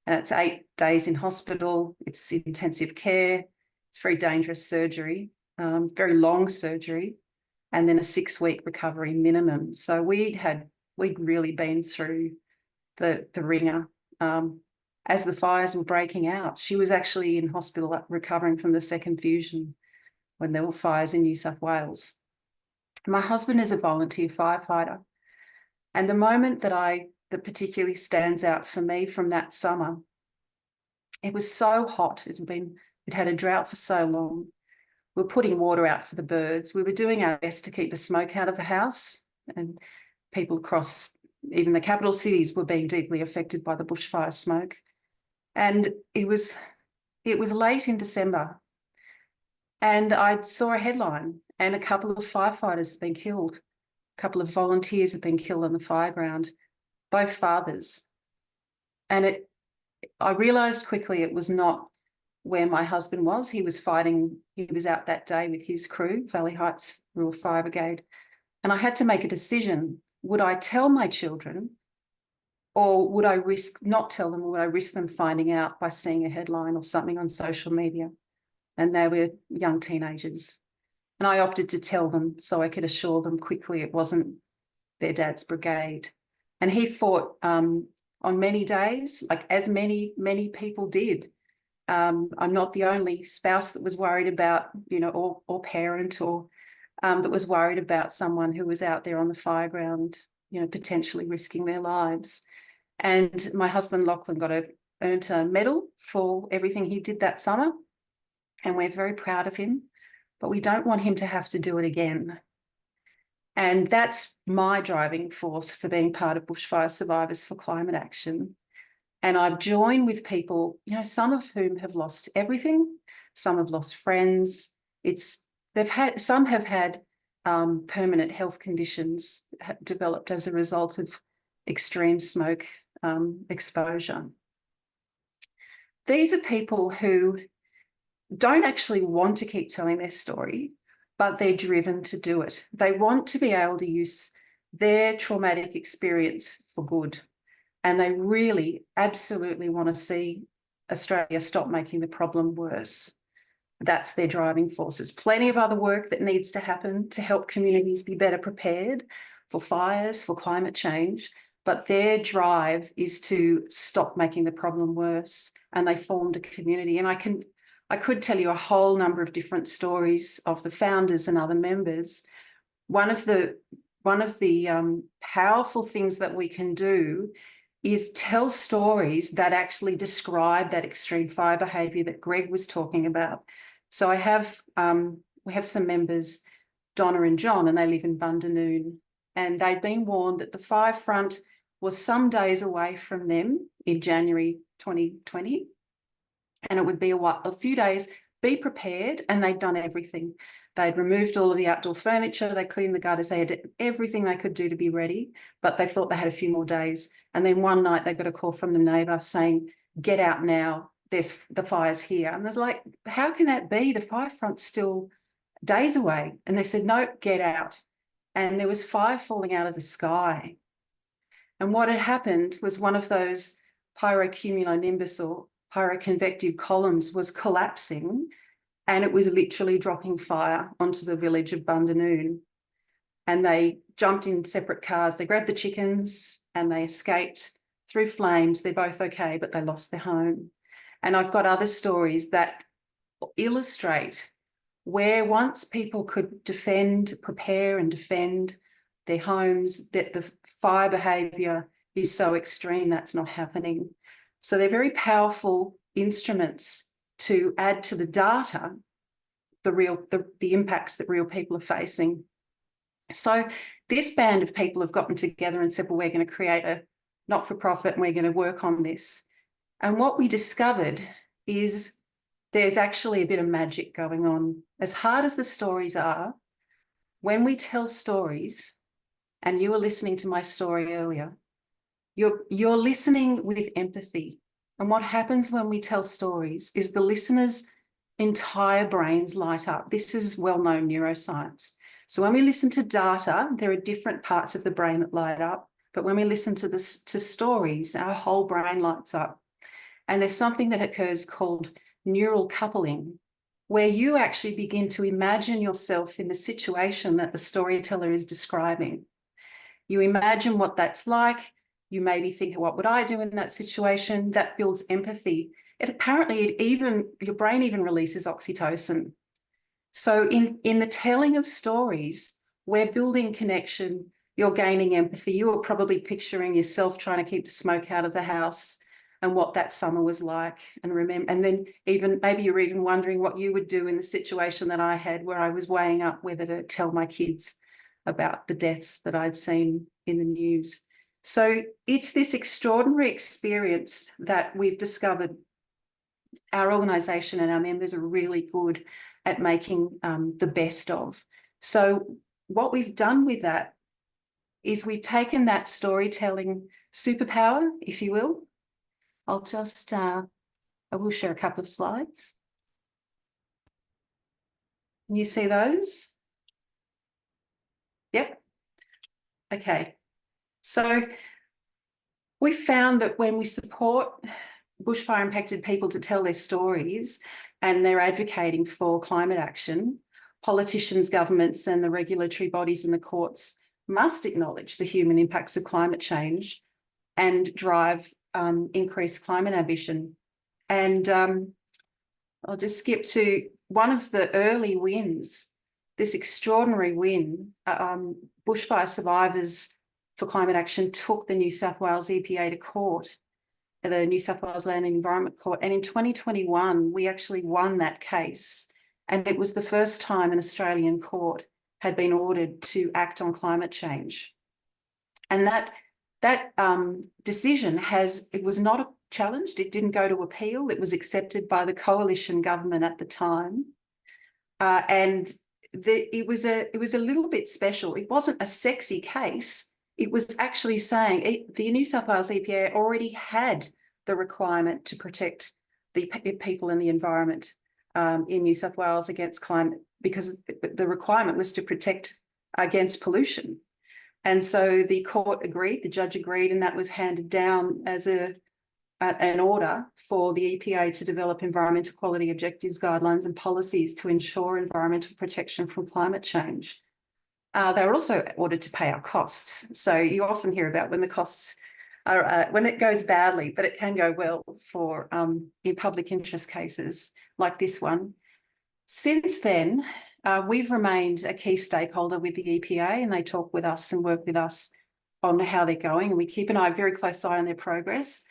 And it's 8 days in hospital. It's intensive care. It's very dangerous surgery, very long surgery, and then a 6-week recovery minimum. So we'd really been through the ringer. As the fires were breaking out, she was actually in hospital recovering from the second fusion when there were fires in New South Wales. My husband is a volunteer firefighter. And the moment that particularly stands out for me from that summer, it was so hot. It had a drought for so long. We were putting water out for the birds. We were doing our best to keep the smoke out of the house, and people across even the capital cities were being deeply affected by the bushfire smoke. And it was late in December, and I saw a headline, and a couple of firefighters had been killed. A couple of volunteers had been killed on the fire ground, both fathers. And I realised quickly it was not where my husband was. He was fighting. He was out that day with his crew, Valley Heights Rural Fire Brigade. And I had to make a decision. Would I tell my children, or would I not tell them, or would I risk them finding out by seeing a headline or something on social media? And they were young teenagers. And I opted to tell them so I could assure them quickly it wasn't their dad's brigade. And he fought on many days, like as many people did. I'm not the only spouse that was worried about, or parent, or that was worried about someone who was out there on the fire ground, potentially risking their lives. And my husband, Lachlan, earned a medal for everything he did that summer. And we're very proud of him, but we don't want him to have to do it again. And that's my driving force for being part of Bushfire Survivors for Climate Action. And I've joined with people, some of whom have lost everything, some have lost friends. Some have had permanent health conditions developed as a result of extreme smoke exposure. These are people who don't actually want to keep telling their story, but they're driven to do it. They want to be able to use their traumatic experience for good. And they really absolutely want to see Australia stop making the problem worse. That's their driving force. There's plenty of other work that needs to happen to help communities be better prepared for fires, for climate change, but their drive is to stop making the problem worse. And they formed a community. And I could tell you a whole number of different stories of the founders and other members. One of the one of the powerful things that we can do is tell stories that actually describe that extreme fire behaviour that Greg was talking about. So we have some members, Donna and John, and they live in Bundanoon, and they'd been warned that the fire front was some days away from them in January 2020, and it would be a few days. Be prepared, and they'd done everything. They'd removed all of the outdoor furniture, they cleaned the gutters, they had everything they could do to be ready, but they thought they had a few more days. And then one night they got a call from the neighbour saying, get out now, the fire's here. And I was like, how can that be? The fire front's still days away. And they said, no, get out. And there was fire falling out of the sky. And what had happened was one of those pyrocumulonimbus or pyroconvective columns was collapsing, and it was literally dropping fire onto the village of Bundanoon. And they jumped in separate cars. They grabbed the chickens and they escaped through flames. They're both okay, but they lost their home. And I've got other stories that illustrate where once people could prepare and defend their homes, that the fire behaviour is so extreme that's not happening. So they're very powerful instruments to add to the data, the impacts that real people are facing. So this band of people have gotten together and said, well, we're going to create a not-for-profit and we're going to work on this. And what we discovered is there's actually a bit of magic going on. As hard as the stories are, when we tell stories, and you were listening to my story earlier, you're listening with empathy. And what happens when we tell stories is the listener's entire brains light up. This is well-known neuroscience. So when we listen to data, there are different parts of the brain that light up. But when we listen to stories, our whole brain lights up. And there's something that occurs called neural coupling, where you actually begin to imagine yourself in the situation that the storyteller is describing. You imagine what that's like. You maybe think, what would I do in that situation? That builds empathy. Your brain even releases oxytocin. So in the telling of stories, we're building connection, you're gaining empathy. You were probably picturing yourself trying to keep the smoke out of the house and what that summer was like. And then maybe you're even wondering what you would do in the situation that I had, where I was weighing up whether to tell my kids about the deaths that I'd seen in the news. So it's this extraordinary experience that we've discovered our organisation and our members are really good at making the best of. So what we've done with that is we've taken that storytelling superpower, if you will. I'll just, I will share a couple of slides. Can you see those? Yep. Okay. So we found that when we support bushfire impacted people to tell their stories and they're advocating for climate action, politicians, governments and the regulatory bodies and the courts must acknowledge the human impacts of climate change and drive increased climate ambition. And I'll just skip to one of the early wins, this extraordinary win. Bushfire survivors for climate action took the New South Wales EPA to court, the New South Wales Land and Environment Court. And in 2021, we actually won that case. And it was the first time an Australian court had been ordered to act on climate change. And that decision it was not challenged. It didn't go to appeal. It was accepted by the coalition government at the time. And it was a little bit special. It wasn't a sexy case. It was actually saying the New South Wales EPA already had the requirement to protect the people and the environment in New South Wales against climate, because the requirement was to protect against pollution. And so the court agreed, the judge agreed, and that was handed down as an order for the EPA to develop environmental quality objectives, guidelines and policies to ensure environmental protection from climate change. They were also ordered to pay our costs. So you often hear about when the costs are, when it goes badly, but it can go well for in public interest cases like this one. Since then, we've remained a key stakeholder with the EPA, and they talk with us and work with us on how they're going, and we keep an eye, very close eye on their progress.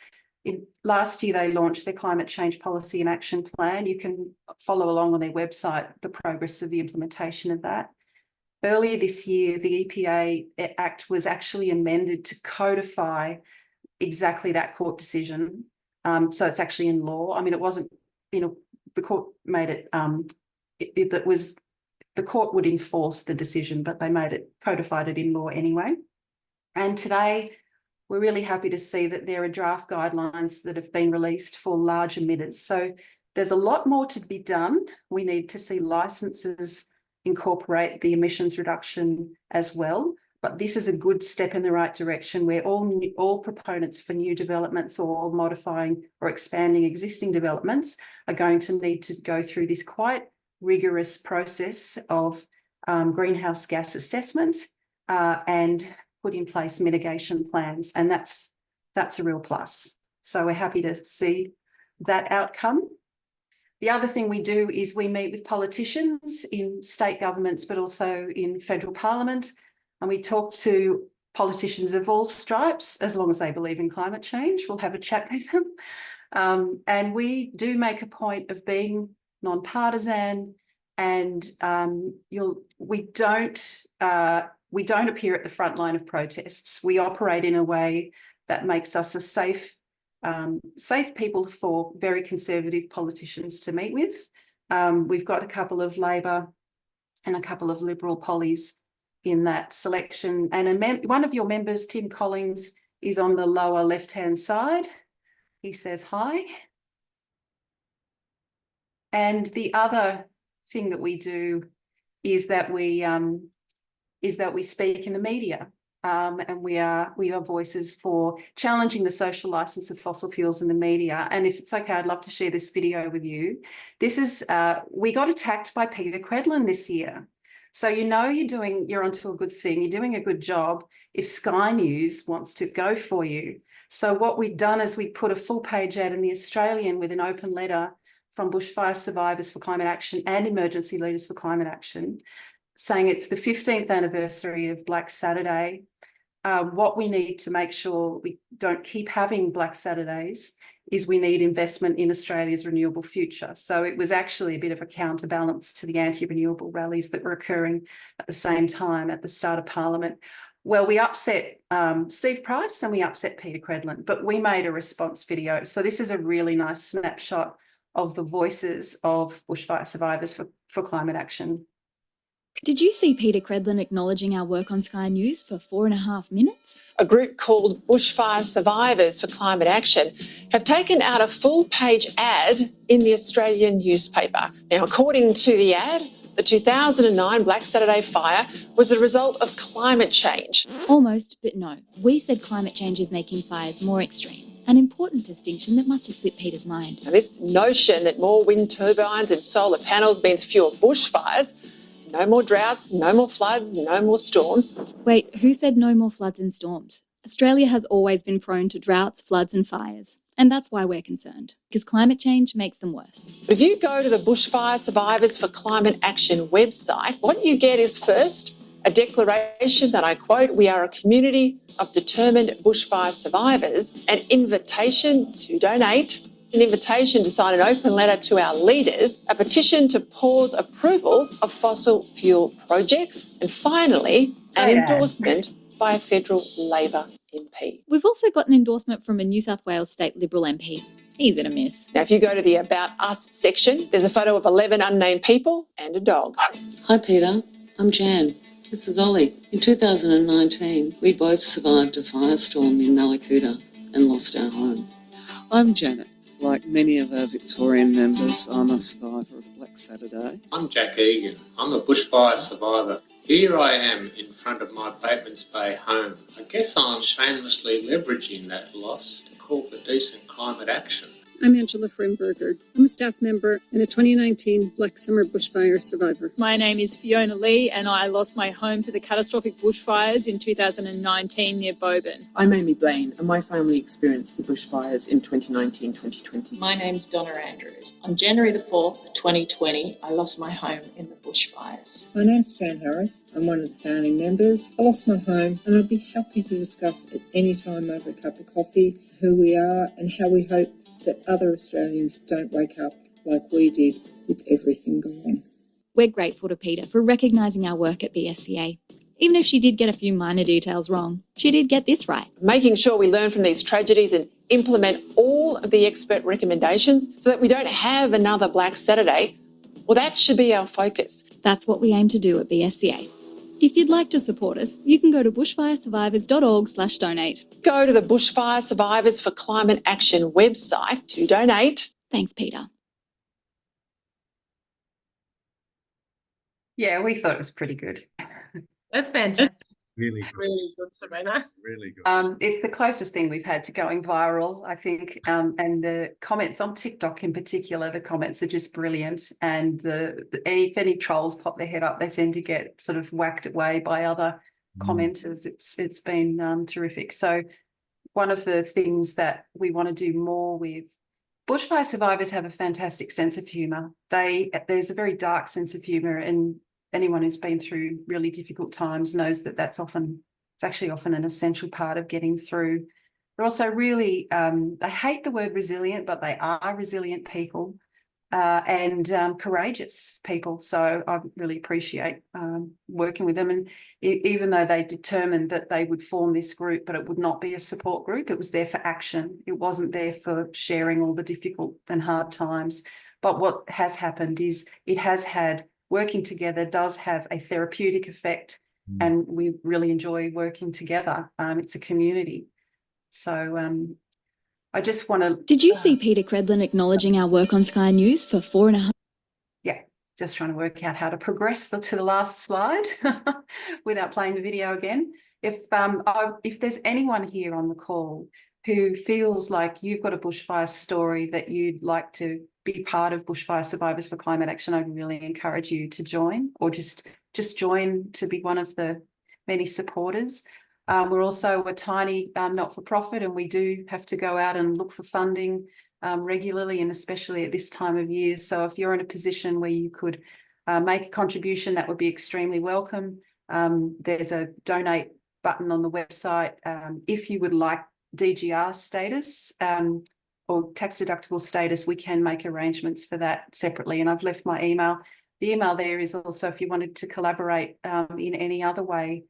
Last year, they launched their Climate Change Policy and Action Plan. You can follow along on their website the progress of the implementation of that. Earlier this year, the EPA Act was actually amended to codify exactly that court decision. So it's actually in law. I mean, it wasn't, the court made it, the court would enforce the decision, but they codified it in law anyway. And today, we're really happy to see that there are draft guidelines that have been released for large emitters. So there's a lot more to be done. We need to see licenses incorporate the emissions reduction as well. But this is a good step in the right direction where all proponents for new developments or modifying or expanding existing developments are going to need to go through this quite rigorous process of greenhouse gas assessment and put in place mitigation plans. And that's a real plus. So we're happy to see that outcome. The other thing we do is we meet with politicians in state governments, but also in federal parliament. And we talk to politicians of all stripes, as long as they believe in climate change. We'll have a chat with them. And we do make a point of being non-partisan, and we don't appear at the front line of protests. We operate in a way that makes us a safe people for very conservative politicians to meet with. We've got a couple of Labor and a couple of Liberal pollies in that selection. And one of your members, Tim Collins, is on the lower left-hand side. He says hi. And the other thing that we do is that we speak in the media. And we are voices for challenging the social license of fossil fuels in the media. And if it's okay, I'd love to share this video with you. This is, we got attacked by Peter Credlin this year. So you're onto a good thing, you're doing a good job if Sky News wants to go for you. So what we've done is we put a full page ad in the Australian with an open letter from bushfire survivors for climate action and emergency leaders for climate action, saying it's the 15th anniversary of Black Saturday. What we need to make sure we don't keep having Black Saturdays is we need investment in Australia's renewable future. So it was actually a bit of a counterbalance to the anti-renewable rallies that were occurring at the same time at the start of Parliament. Well, we upset Steve Price and we upset Peter Credlin, but we made a response video. So this is a really nice snapshot of the voices of bushfire survivors for climate action. Did you see Peter Credlin acknowledging our work on Sky News for 4.5 minutes? A group called Bushfire Survivors for Climate Action have taken out a full-page ad in the Australian newspaper. Now, according to the ad, the 2009 Black Saturday fire was the result of climate change. Almost, but no. We said climate change is making fires more extreme. An important distinction that must have slipped Peter's mind. Now, this notion that more wind turbines and solar panels means fewer bushfires, no more droughts, no more floods, no more storms. Wait, who said no more floods and storms? Australia has always been prone to droughts, floods and fires. And that's why we're concerned, because climate change makes them worse. But if you go to the Bushfire Survivors for Climate Action website, what you get is first a declaration that I quote, "We are a community of determined bushfire survivors," an invitation to donate, an invitation to sign an open letter to our leaders, a petition to pause approvals of fossil fuel projects, and finally, an endorsement by a federal Labor MP. We've also got an endorsement from a New South Wales State Liberal MP. Easy to miss. Now, if you go to the About Us section, there's a photo of 11 unnamed people and a dog. Hi, Peter. I'm Jan. This is Ollie. In 2019, we both survived a firestorm in Mallacoota and lost our home. I'm Janet. Like many of our Victorian members, I'm a survivor of Black Saturday. I'm Jack Egan. I'm a bushfire survivor. Here I am in front of my Batemans Bay home. I guess I'm shamelessly leveraging that loss to call for decent climate action. I'm Angela Frimberger. I'm a staff member and a 2019 Black Summer bushfire survivor. My name is Fiona Lee and I lost my home to the catastrophic bushfires in 2019 near Boban. I'm Amy Blaine and my family experienced the bushfires in 2019-2020. My name's Donna Andrews. On January the 4th, 2020, I lost my home in the bushfires. My name's Jan Harris. I'm one of the founding members. I lost my home and I'd be happy to discuss at any time over a cup of coffee who we are and how we hope that other Australians don't wake up like we did with everything gone. We're grateful to Peter for recognising our work at BSCA. Even if she did get a few minor details wrong, she did get this right. Making sure we learn from these tragedies and implement all of the expert recommendations so that we don't have another Black Saturday, well, that should be our focus. That's what we aim to do at BSCA. If you'd like to support us, you can go to bushfiresurvivors.org/donate. Go to the Bushfire Survivors for Climate Action website to donate. Thanks, Peter. Yeah, we thought it was pretty good. That's fantastic. Really good. Really good, Sabrina. Really good. It's the closest thing we've had to going viral, I think. And the comments on TikTok in particular, the comments are just brilliant. And if any trolls pop their head up, they tend to get sort of whacked away by other commenters. It's been terrific. So one of the things that we want to do more with bushfire survivors have a fantastic sense of humour. There's a very dark sense of humour, and anyone who's been through really difficult times knows that it's actually often an essential part of getting through. They're also really, they hate the word resilient, but they are resilient people and courageous people. So I really appreciate working with them. And even though they determined that they would form this group, but it would not be a support group, it was there for action. It wasn't there for sharing all the difficult and hard times. But what has happened is working together does have a therapeutic effect, and we really enjoy working together. It's a community. So I just want to... Did you see Peter Credlin acknowledging our work on Sky News for 4.5? Yeah, just trying to work out how to progress to the last slide without playing the video again. If there's anyone here on the call who feels like you've got a bushfire story that you'd like to be part of Bushfire Survivors for Climate Action, I'd really encourage you to join, or just join to be one of the many supporters. We're also a tiny not-for-profit, and we do have to go out and look for funding regularly, and especially at this time of year. So if you're in a position where you could make a contribution, that would be extremely welcome. There's a donate button on the website. If you would like DGR status, or tax-deductible status, we can make arrangements for that separately. And I've left my email. The email there is also if you wanted to collaborate in any other way.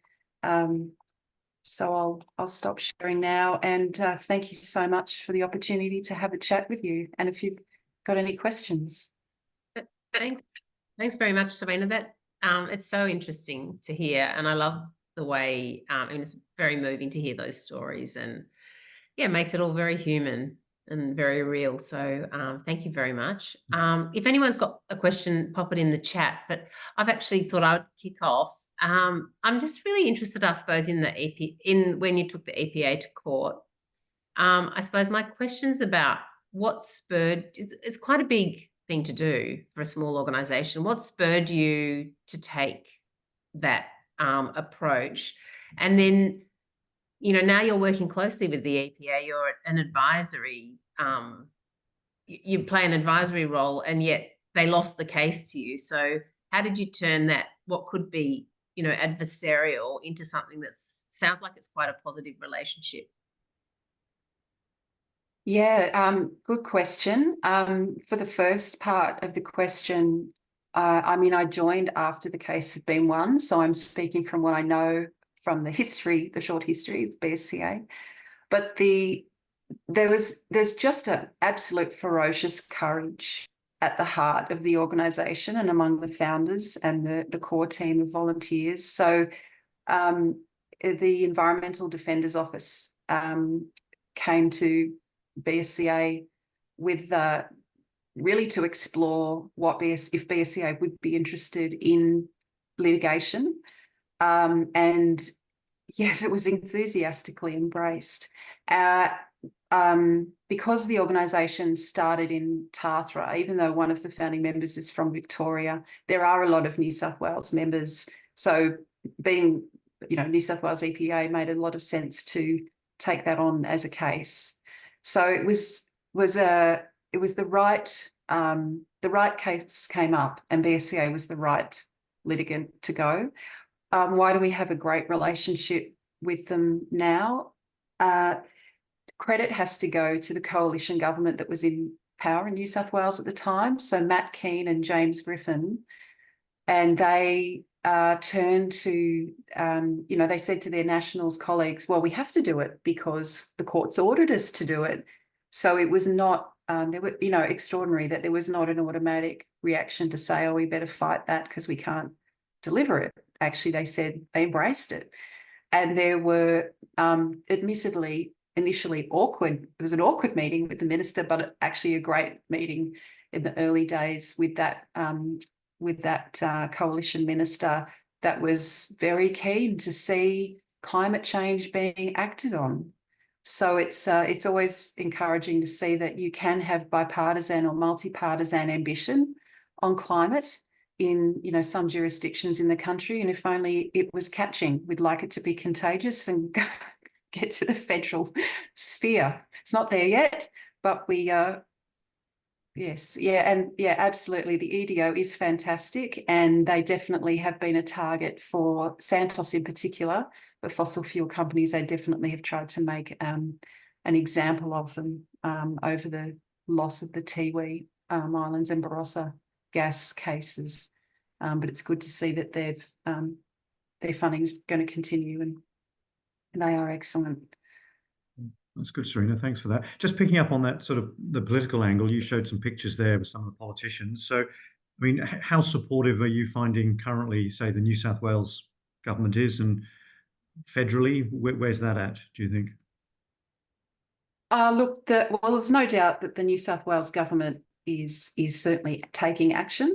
So I'll stop sharing now. And thank you so much for the opportunity to have a chat with you. And if you've got any questions. Thanks very much, Sabrina. That it's so interesting to hear. And I love the way, it's very moving to hear those stories. And yeah, it makes it all very human and very real. So thank you very much. If anyone's got a question, pop it in the chat. But I've actually thought I would kick off. I'm just really interested, I suppose, in when you took the EPA to court. I suppose my question's about what spurred. It's quite a big thing to do for a small organisation. What spurred you to take that approach? And then, now you're working closely with the EPA, you're an advisory, you play an advisory role, and yet they lost the case to you. So how did you turn that, what could be, adversarial, into something that sounds like it's quite a positive relationship? Yeah, good question. For the first part of the question, I joined after the case had been won, so I'm speaking from what I know from the short history of BSCA. But there's just an absolute ferocious courage at the heart of the organisation and among the founders and the core team of volunteers. So the Environmental Defenders Office came to BSCA with really to explore if BSCA would be interested in litigation. And yes, it was enthusiastically embraced. because the organisation started in Tathra, even though one of the founding members is from Victoria, there are a lot of New South Wales members. So being, New South Wales EPA made a lot of sense to take that on as a case. So it was the right case came up, and BSCA was the right litigant to go. Why do we have a great relationship with them now? Credit has to go to the coalition government that was in power in New South Wales at the time. So Matt Keane and James Griffin, and they turned to, they said to their Nationals colleagues, well, we have to do it because the courts ordered us to do it. So it was not, extraordinary that there was not an automatic reaction to say, oh, we better fight that because we can't deliver it. Actually, they said they embraced it. And there were admittedly initially awkward. It was an awkward meeting with the minister, but actually a great meeting in the early days with that coalition minister that was very keen to see climate change being acted on. So it's always encouraging to see that you can have bipartisan or multi-partisan ambition on climate in some jurisdictions in the country, and if only it was catching, we'd like it to be contagious and get to the federal sphere. It's not there yet, but we absolutely. The EDO is fantastic, and they definitely have been a target for Santos in particular, but fossil fuel companies, they definitely have tried to make an example of them over the loss of the Tiwi Islands and Barossa gas cases. But it's good to see that their funding is going to continue, and they are excellent. That's good, Serena. Thanks for that. Just picking up on that sort of the political angle, you showed some pictures there with some of the politicians. So, I mean, how supportive are you finding currently, say, the New South Wales government is, and federally, where's that at, do you think? There's no doubt that the New South Wales government is certainly taking action.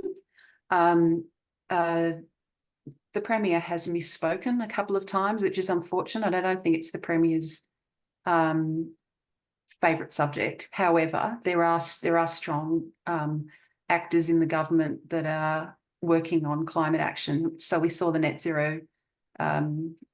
The Premier has misspoken a couple of times, which is unfortunate. I don't think it's the Premier's favourite subject. However, there are strong actors in the government that are working on climate action. So we saw the Net Zero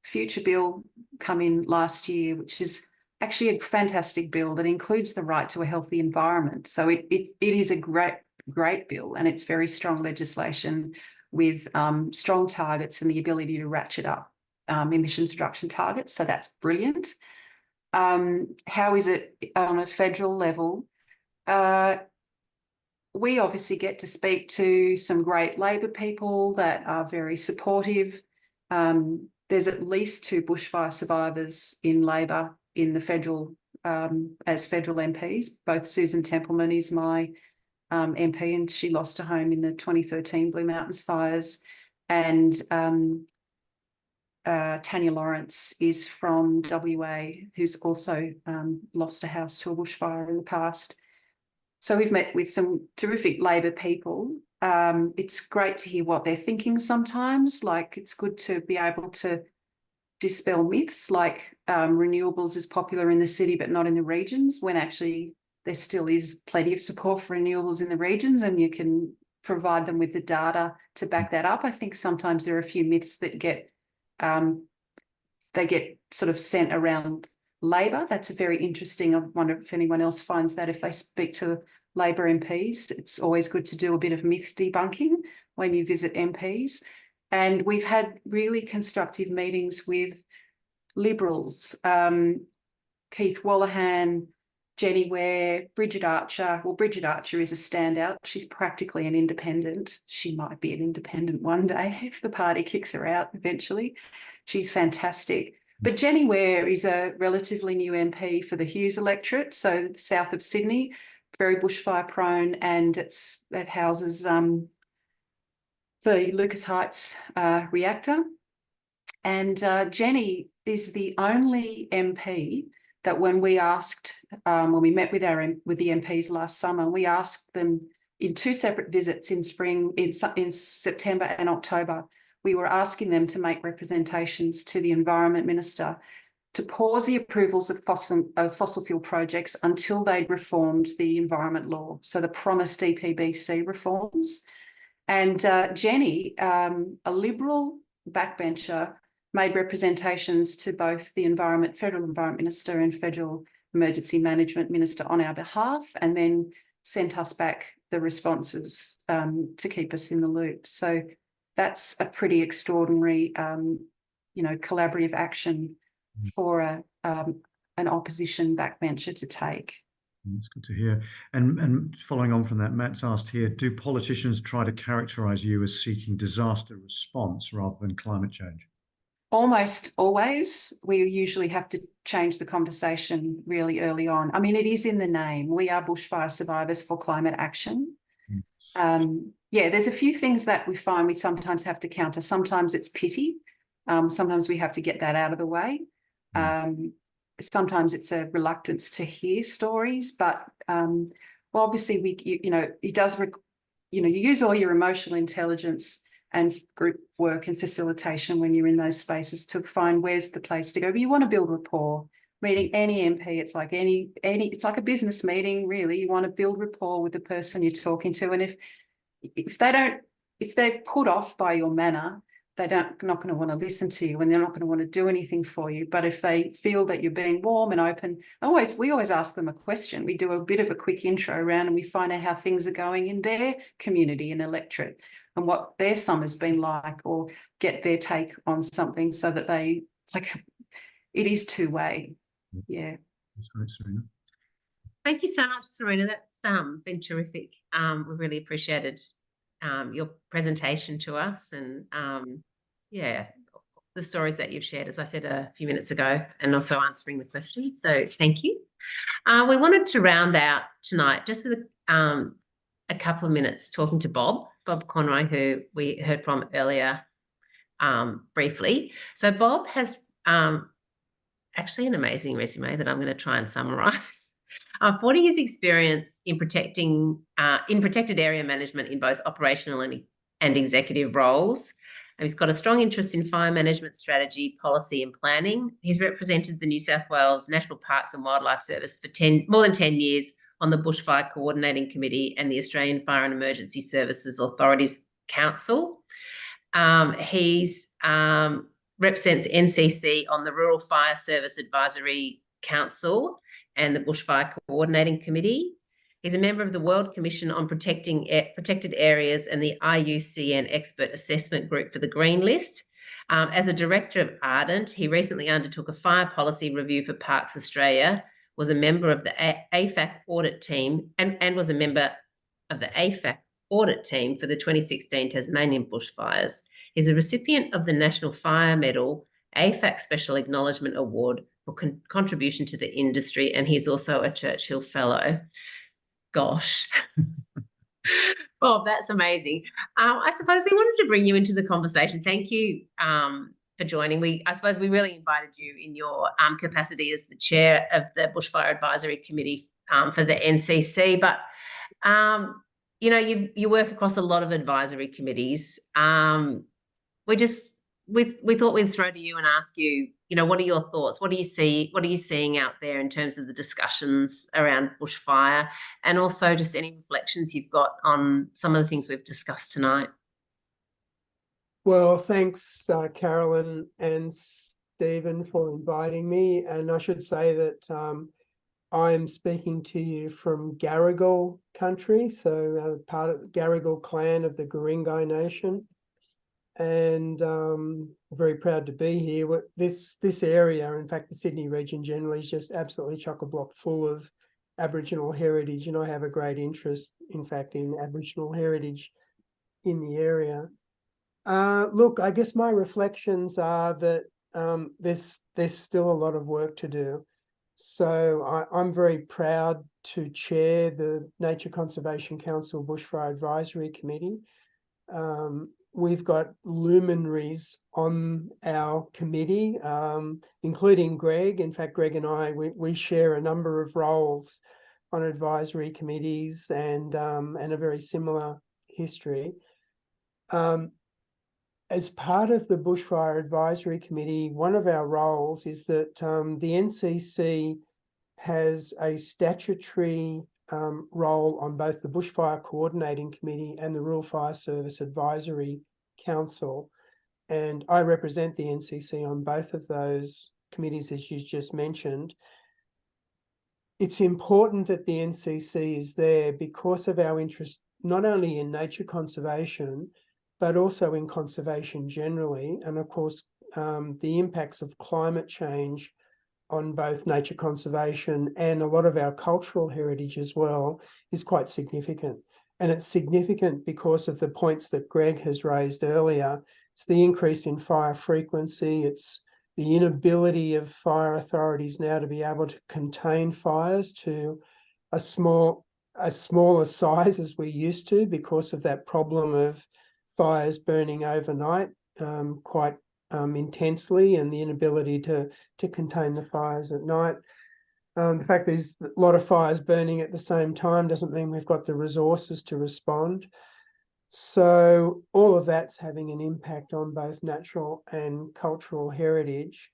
Future Bill come in last year, which is actually a fantastic bill that includes the right to a healthy environment. So it is a great bill, and it's very strong legislation with strong targets and the ability to ratchet up emissions reduction targets. So that's brilliant. How is it on a federal level? We obviously get to speak to some great Labor people that are very supportive. There's at least 2 bushfire survivors in Labor in the federal, as federal MPs. Both Susan Templeman is my MP, and she lost her home in the 2013 Blue Mountains fires. And Tanya Lawrence is from WA, who's also lost a house to a bushfire in the past. So we've met with some terrific Labor people. It's great to hear what they're thinking sometimes. Like, it's good to be able to dispel myths like renewables is popular in the city but not in the regions, when actually there still is plenty of support for renewables in the regions, and you can provide them with the data to back that up. I think sometimes there are a few myths that get sort of sent around Labor. That's a very interesting. I wonder if anyone else finds that if they speak to Labor MPs. It's always good to do a bit of myth debunking when you visit MPs. And we've had really constructive meetings with Liberals, Keith Wallahan, Jenny Ware, Bridget Archer. Well, Bridget Archer is a standout. She's practically an independent. She might be an independent one day if the party kicks her out eventually. She's fantastic. But Jenny Ware is a relatively new MP for the Hughes electorate, so south of Sydney, very bushfire prone, and it houses the Lucas Heights reactor. And Jenny is the only MP that when we asked, when we met with the MPs last summer, we asked them in 2 separate visits in September and October, we were asking them to make representations to the Environment Minister to pause the approvals of fossil fuel projects until they'd reformed the environment law, so the promised EPBC reforms. And Jenny, a Liberal backbencher, made representations to both the Federal Environment Minister and Federal Emergency Management Minister on our behalf, and then sent us back the responses to keep us in the loop. So that's a pretty extraordinary, collaborative action for an opposition backbencher to take. That's good to hear. And following on from that, Matt's asked here, do politicians try to characterise you as seeking disaster response rather than climate change? Almost always. We usually have to change the conversation really early on. I mean, it is in the name. We are bushfire survivors for climate action. There's a few things that we find we sometimes have to counter. Sometimes it's pity. Sometimes we have to get that out of the way. Sometimes it's a reluctance to hear stories, but obviously it does, you use all your emotional intelligence and group work and facilitation when you're in those spaces to find where's the place to go. But you want to build rapport. Meeting any MP, it's like it's like a business meeting, really. You want to build rapport with the person you're talking to, and if they're put off by your manner, they're not going to want to listen to you, and they're not going to want to do anything for you. But if they feel that you're being warm and open, we always ask them a question. We do a bit of a quick intro round, and we find out how things are going in their community and electorate, and what their summer's been like, or get their take on something, so that it is two-way. Yeah. That's great, Serena. Thank you so much, Serena. That's been terrific. We really appreciated your presentation to us, and the stories that you've shared, as I said a few minutes ago, and also answering the questions. So thank you. We wanted to round out tonight just with a couple of minutes talking to Bob Conroy, who we heard from earlier briefly. So Bob has actually an amazing resume that I'm going to try and summarise. 40 years experience in protected area management in both operational and executive roles. And he's got a strong interest in fire management strategy, policy and planning. He's represented the New South Wales National Parks and Wildlife Service for more than 10 years on the Bushfire Coordinating Committee and the Australian Fire and Emergency Services Authorities Council. He's represents NCC on the Rural Fire Service Advisory Council and the Bushfire Coordinating Committee. He's a member of the World Commission on Protected Areas and the IUCN Expert Assessment Group for the Green List. As a director of Ardent, he recently undertook a fire policy review for Parks Australia, was a member of the AFAC audit team, and was a member of the AFAC audit team for the 2016 Tasmanian bushfires. He's a recipient of the National Fire Medal, AFAC Special Acknowledgement Award for contribution to the industry, and he's also a Churchill Fellow. Gosh. Bob, that's amazing. I suppose we wanted to bring you into the conversation. Thank you for joining. I suppose we really invited you in your capacity as the chair of the Bushfire Advisory Committee for the NCC, but you work across a lot of advisory committees. We thought we'd throw to you and ask you, what are your thoughts? What do you see? What are you seeing out there in terms of the discussions around bushfire, and also just any reflections you've got on some of the things we've discussed tonight? Well, thanks, Carolyn and Stephen, for inviting me. And I should say that I'm speaking to you from Gadigal country, so part of the Gadigal clan of the Guringai Nation. And very proud to be here. This area, in fact, the Sydney region generally, is just absolutely chock-a-block full of Aboriginal heritage, and I have a great interest, in fact, in Aboriginal heritage in the area. Look, I guess my reflections are that there's still a lot of work to do. So I'm very proud to chair the Nature Conservation Council Bushfire Advisory Committee. We've got luminaries on our committee, including Greg. In fact, Greg and I, we share a number of roles on advisory committees and a very similar history. as part of the Bushfire Advisory Committee, one of our roles is that the NCC has a statutory role on both the Bushfire Coordinating Committee and the Rural Fire Service Advisory Council. And I represent the NCC on both of those committees, as you just mentioned. It's important that the NCC is there because of our interest, not only in nature conservation, but also in conservation generally. And of course, the impacts of climate change on both nature conservation and a lot of our cultural heritage as well is quite significant. And it's significant because of the points that Greg has raised earlier. It's the increase in fire frequency. It's the inability of fire authorities now to be able to contain fires to a smaller size as we used to because of that problem of fires burning overnight quite intensely, and the inability to contain the fires at night. The fact there's a lot of fires burning at the same time doesn't mean we've got the resources to respond. So all of that's having an impact on both natural and cultural heritage.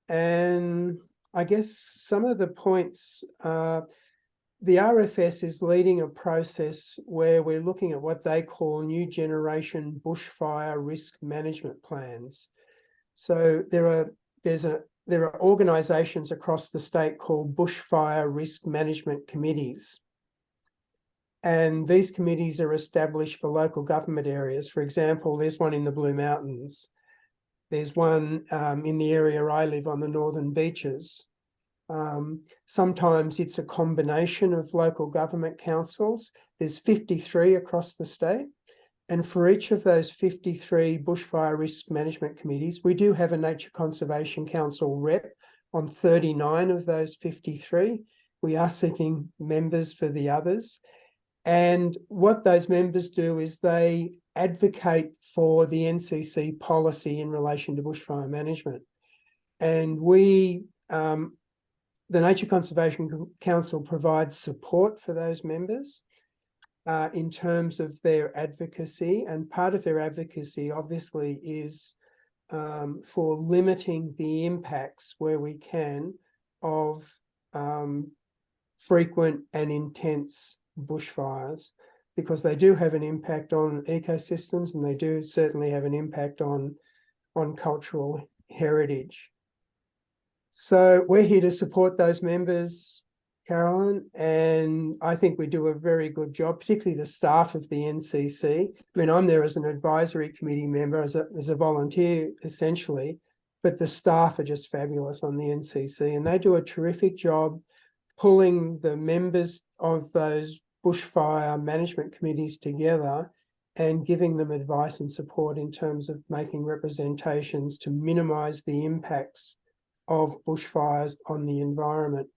And I guess some of the points, the RFS is leading a process where we're looking at what they call new generation bushfire risk management plans. So there are organisations across the state called bushfire risk management committees. And these committees are established for local government areas. For example, there's one in the Blue Mountains. There's one in the area I live on, the Northern Beaches. Sometimes it's a combination of local government councils. There's 53 across the state. And for each of those 53 bushfire risk management committees, we do have a Nature Conservation Council rep on 39 of those 53. We are seeking members for the others. And what those members do is they advocate for the NCC policy in relation to bushfire management. And we, the Nature Conservation Council provides support for those members in terms of their advocacy. And part of their advocacy obviously is for limiting the impacts where we can of frequent and intense bushfires, because they do have an impact on ecosystems and they do certainly have an impact on cultural heritage. So we're here to support those members, Caroline, and I think we do a very good job, particularly the staff of the NCC. I mean, I'm there as an advisory committee member, as a volunteer essentially, but the staff are just fabulous on the NCC, and they do a terrific job pulling the members of those bushfire management committees together and giving them advice and support in terms of making representations to minimise the impacts of bushfires on the environment.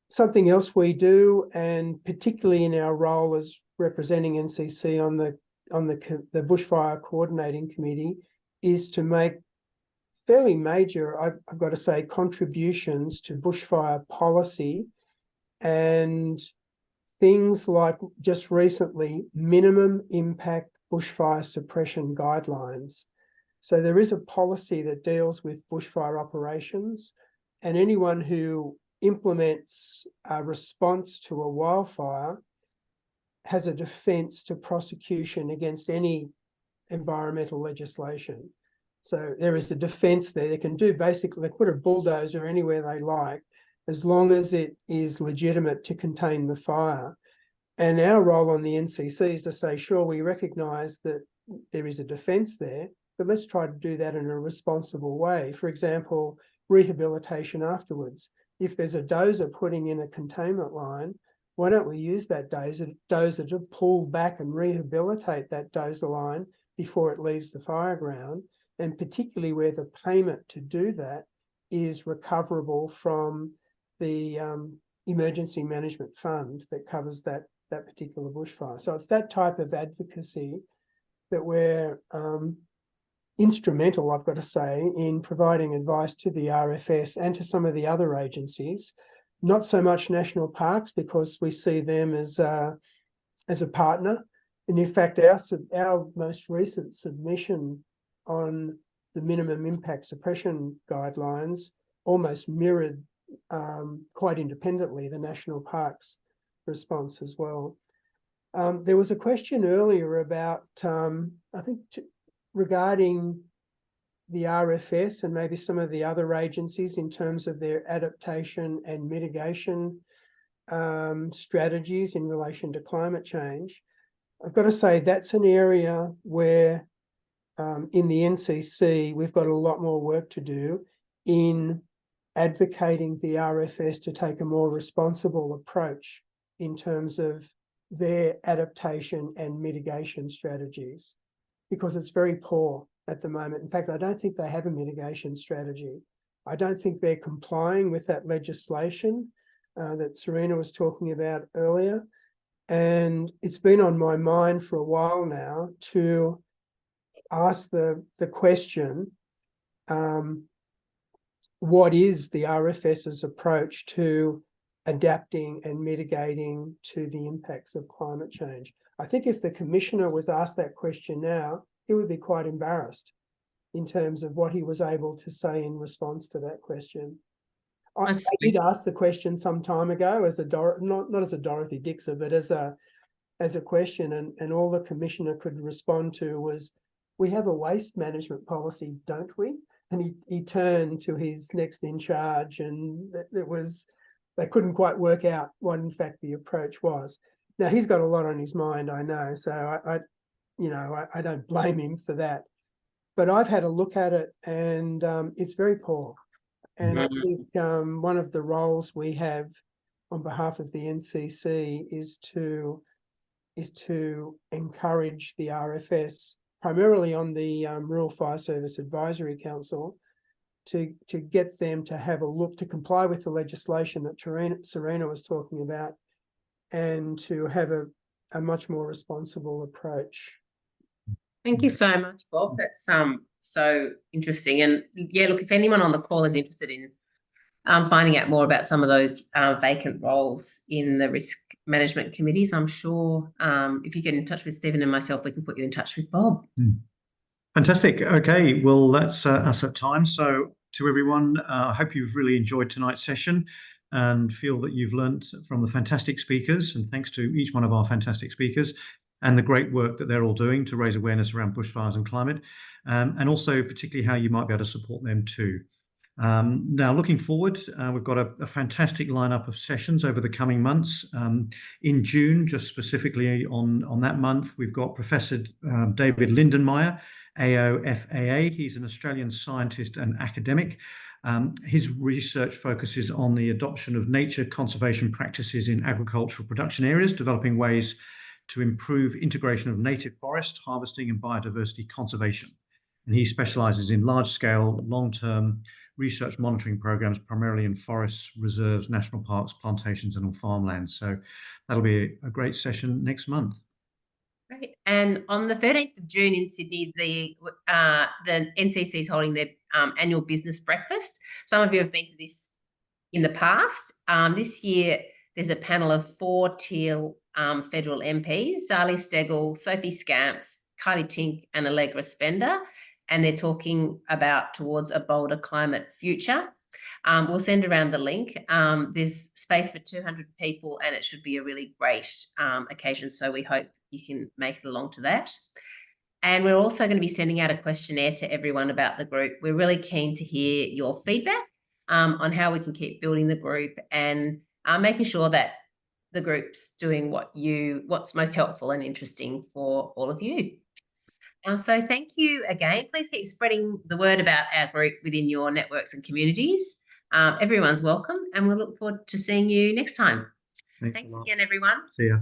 Something else we do, and particularly in our role as representing NCC on the Bushfire Coordinating Committee, is to make fairly major, I've got to say, contributions to bushfire policy, and things like just recently minimum impact bushfire suppression guidelines. So there is a policy that deals with bushfire operations, and anyone who implements a response to a wildfire has a defence to prosecution against any environmental legislation. So there is a defence there. They can do basically, they put a bulldozer anywhere they like, as long as it is legitimate to contain the fire. And our role on the NCC is to say, sure, we recognise that there is a defence there, but let's try to do that in a responsible way. For example, rehabilitation afterwards. If there's a dozer putting in a containment line, why don't we use that dozer to pull back and rehabilitate that dozer line before it leaves the fire ground, and particularly where the payment to do that is recoverable from the emergency management fund that covers that particular bushfire. So it's that type of advocacy that we're instrumental, I've got to say, in providing advice to the RFS and to some of the other agencies. Not so much national parks, because we see them as a partner, And in fact, our most recent submission on the minimum impact suppression guidelines almost mirrored quite independently the National Parks response as well. There was a question earlier about, I think, regarding the RFS and maybe some of the other agencies in terms of their adaptation and mitigation strategies in relation to climate change. I've got to say that's an area where in the NCC, we've got a lot more work to do in advocating the RFS to take a more responsible approach in terms of their adaptation and mitigation strategies, because it's very poor at the moment. In fact, I don't think they have a mitigation strategy. I don't think they're complying with that legislation that Serena was talking about earlier. And it's been on my mind for a while now to ask the question, what is the RFS's approach to adapting and mitigating to the impacts of climate change? I think if the Commissioner was asked that question now, he would be quite embarrassed in terms of what he was able to say in response to that question. I did ask the question some time ago as a not as a Dorothy Dixer, but as a question, and all the Commissioner could respond to was, "We have a waste management policy, don't we?" And he turned to his next in charge, and they couldn't quite work out what in fact the approach was. Now he's got a lot on his mind, I know, so I don't blame him for that. But I've had a look at it, and it's very poor. And I think one of the roles we have on behalf of the NCC is to encourage the RFS, primarily on the Rural Fire Service Advisory Council, to get them to have a look, to comply with the legislation that Serena was talking about, and to have a much more responsible approach. Thank you so much, Bob. That's so interesting. And yeah, look, if anyone on the call is interested in finding out more about some of those vacant roles in the risk management committees, I'm sure if you get in touch with Stephen and myself, we can put you in touch with Bob. Fantastic. Okay, well, that's us at time. So to everyone, I hope you've really enjoyed tonight's session and feel that you've learnt from the fantastic speakers, and thanks to each one of our fantastic speakers and the great work that they're all doing to raise awareness around bushfires and climate, and also particularly how you might be able to support them too. Now, looking forward, we've got a fantastic lineup of sessions over the coming months. In June, just specifically on that month, we've got Professor David Lindenmayer, AOFAA. He's an Australian scientist and academic. His research focuses on the adoption of nature conservation practices in agricultural production areas, developing ways to improve integration of native forest harvesting and biodiversity conservation. And he specialises in large-scale, long-term research monitoring programs, primarily in forests, reserves, national parks, plantations, and on farmlands. So that'll be a great session next month. Great. And on the 13th of June in Sydney, the NCC is holding their annual business breakfast. Some of you have been to this in the past. This year, there's a panel of 4 Teal federal MPs, Zali Steggall, Sophie Scamps, Kylie Tink, and Allegra Spender. And they're talking about towards a bolder climate future. We'll send around the link. There's space for 200 people, and it should be a really great occasion. So we hope you can make it along to that. And we're also going to be sending out a questionnaire to everyone about the group. We're really keen to hear your feedback on how we can keep building the group and making sure that the group's doing what's most helpful and interesting for all of you. So thank you again. Please keep spreading the word about our group within your networks and communities. Everyone's welcome, and we'll look forward to seeing you next time. Thanks again, everyone. See ya.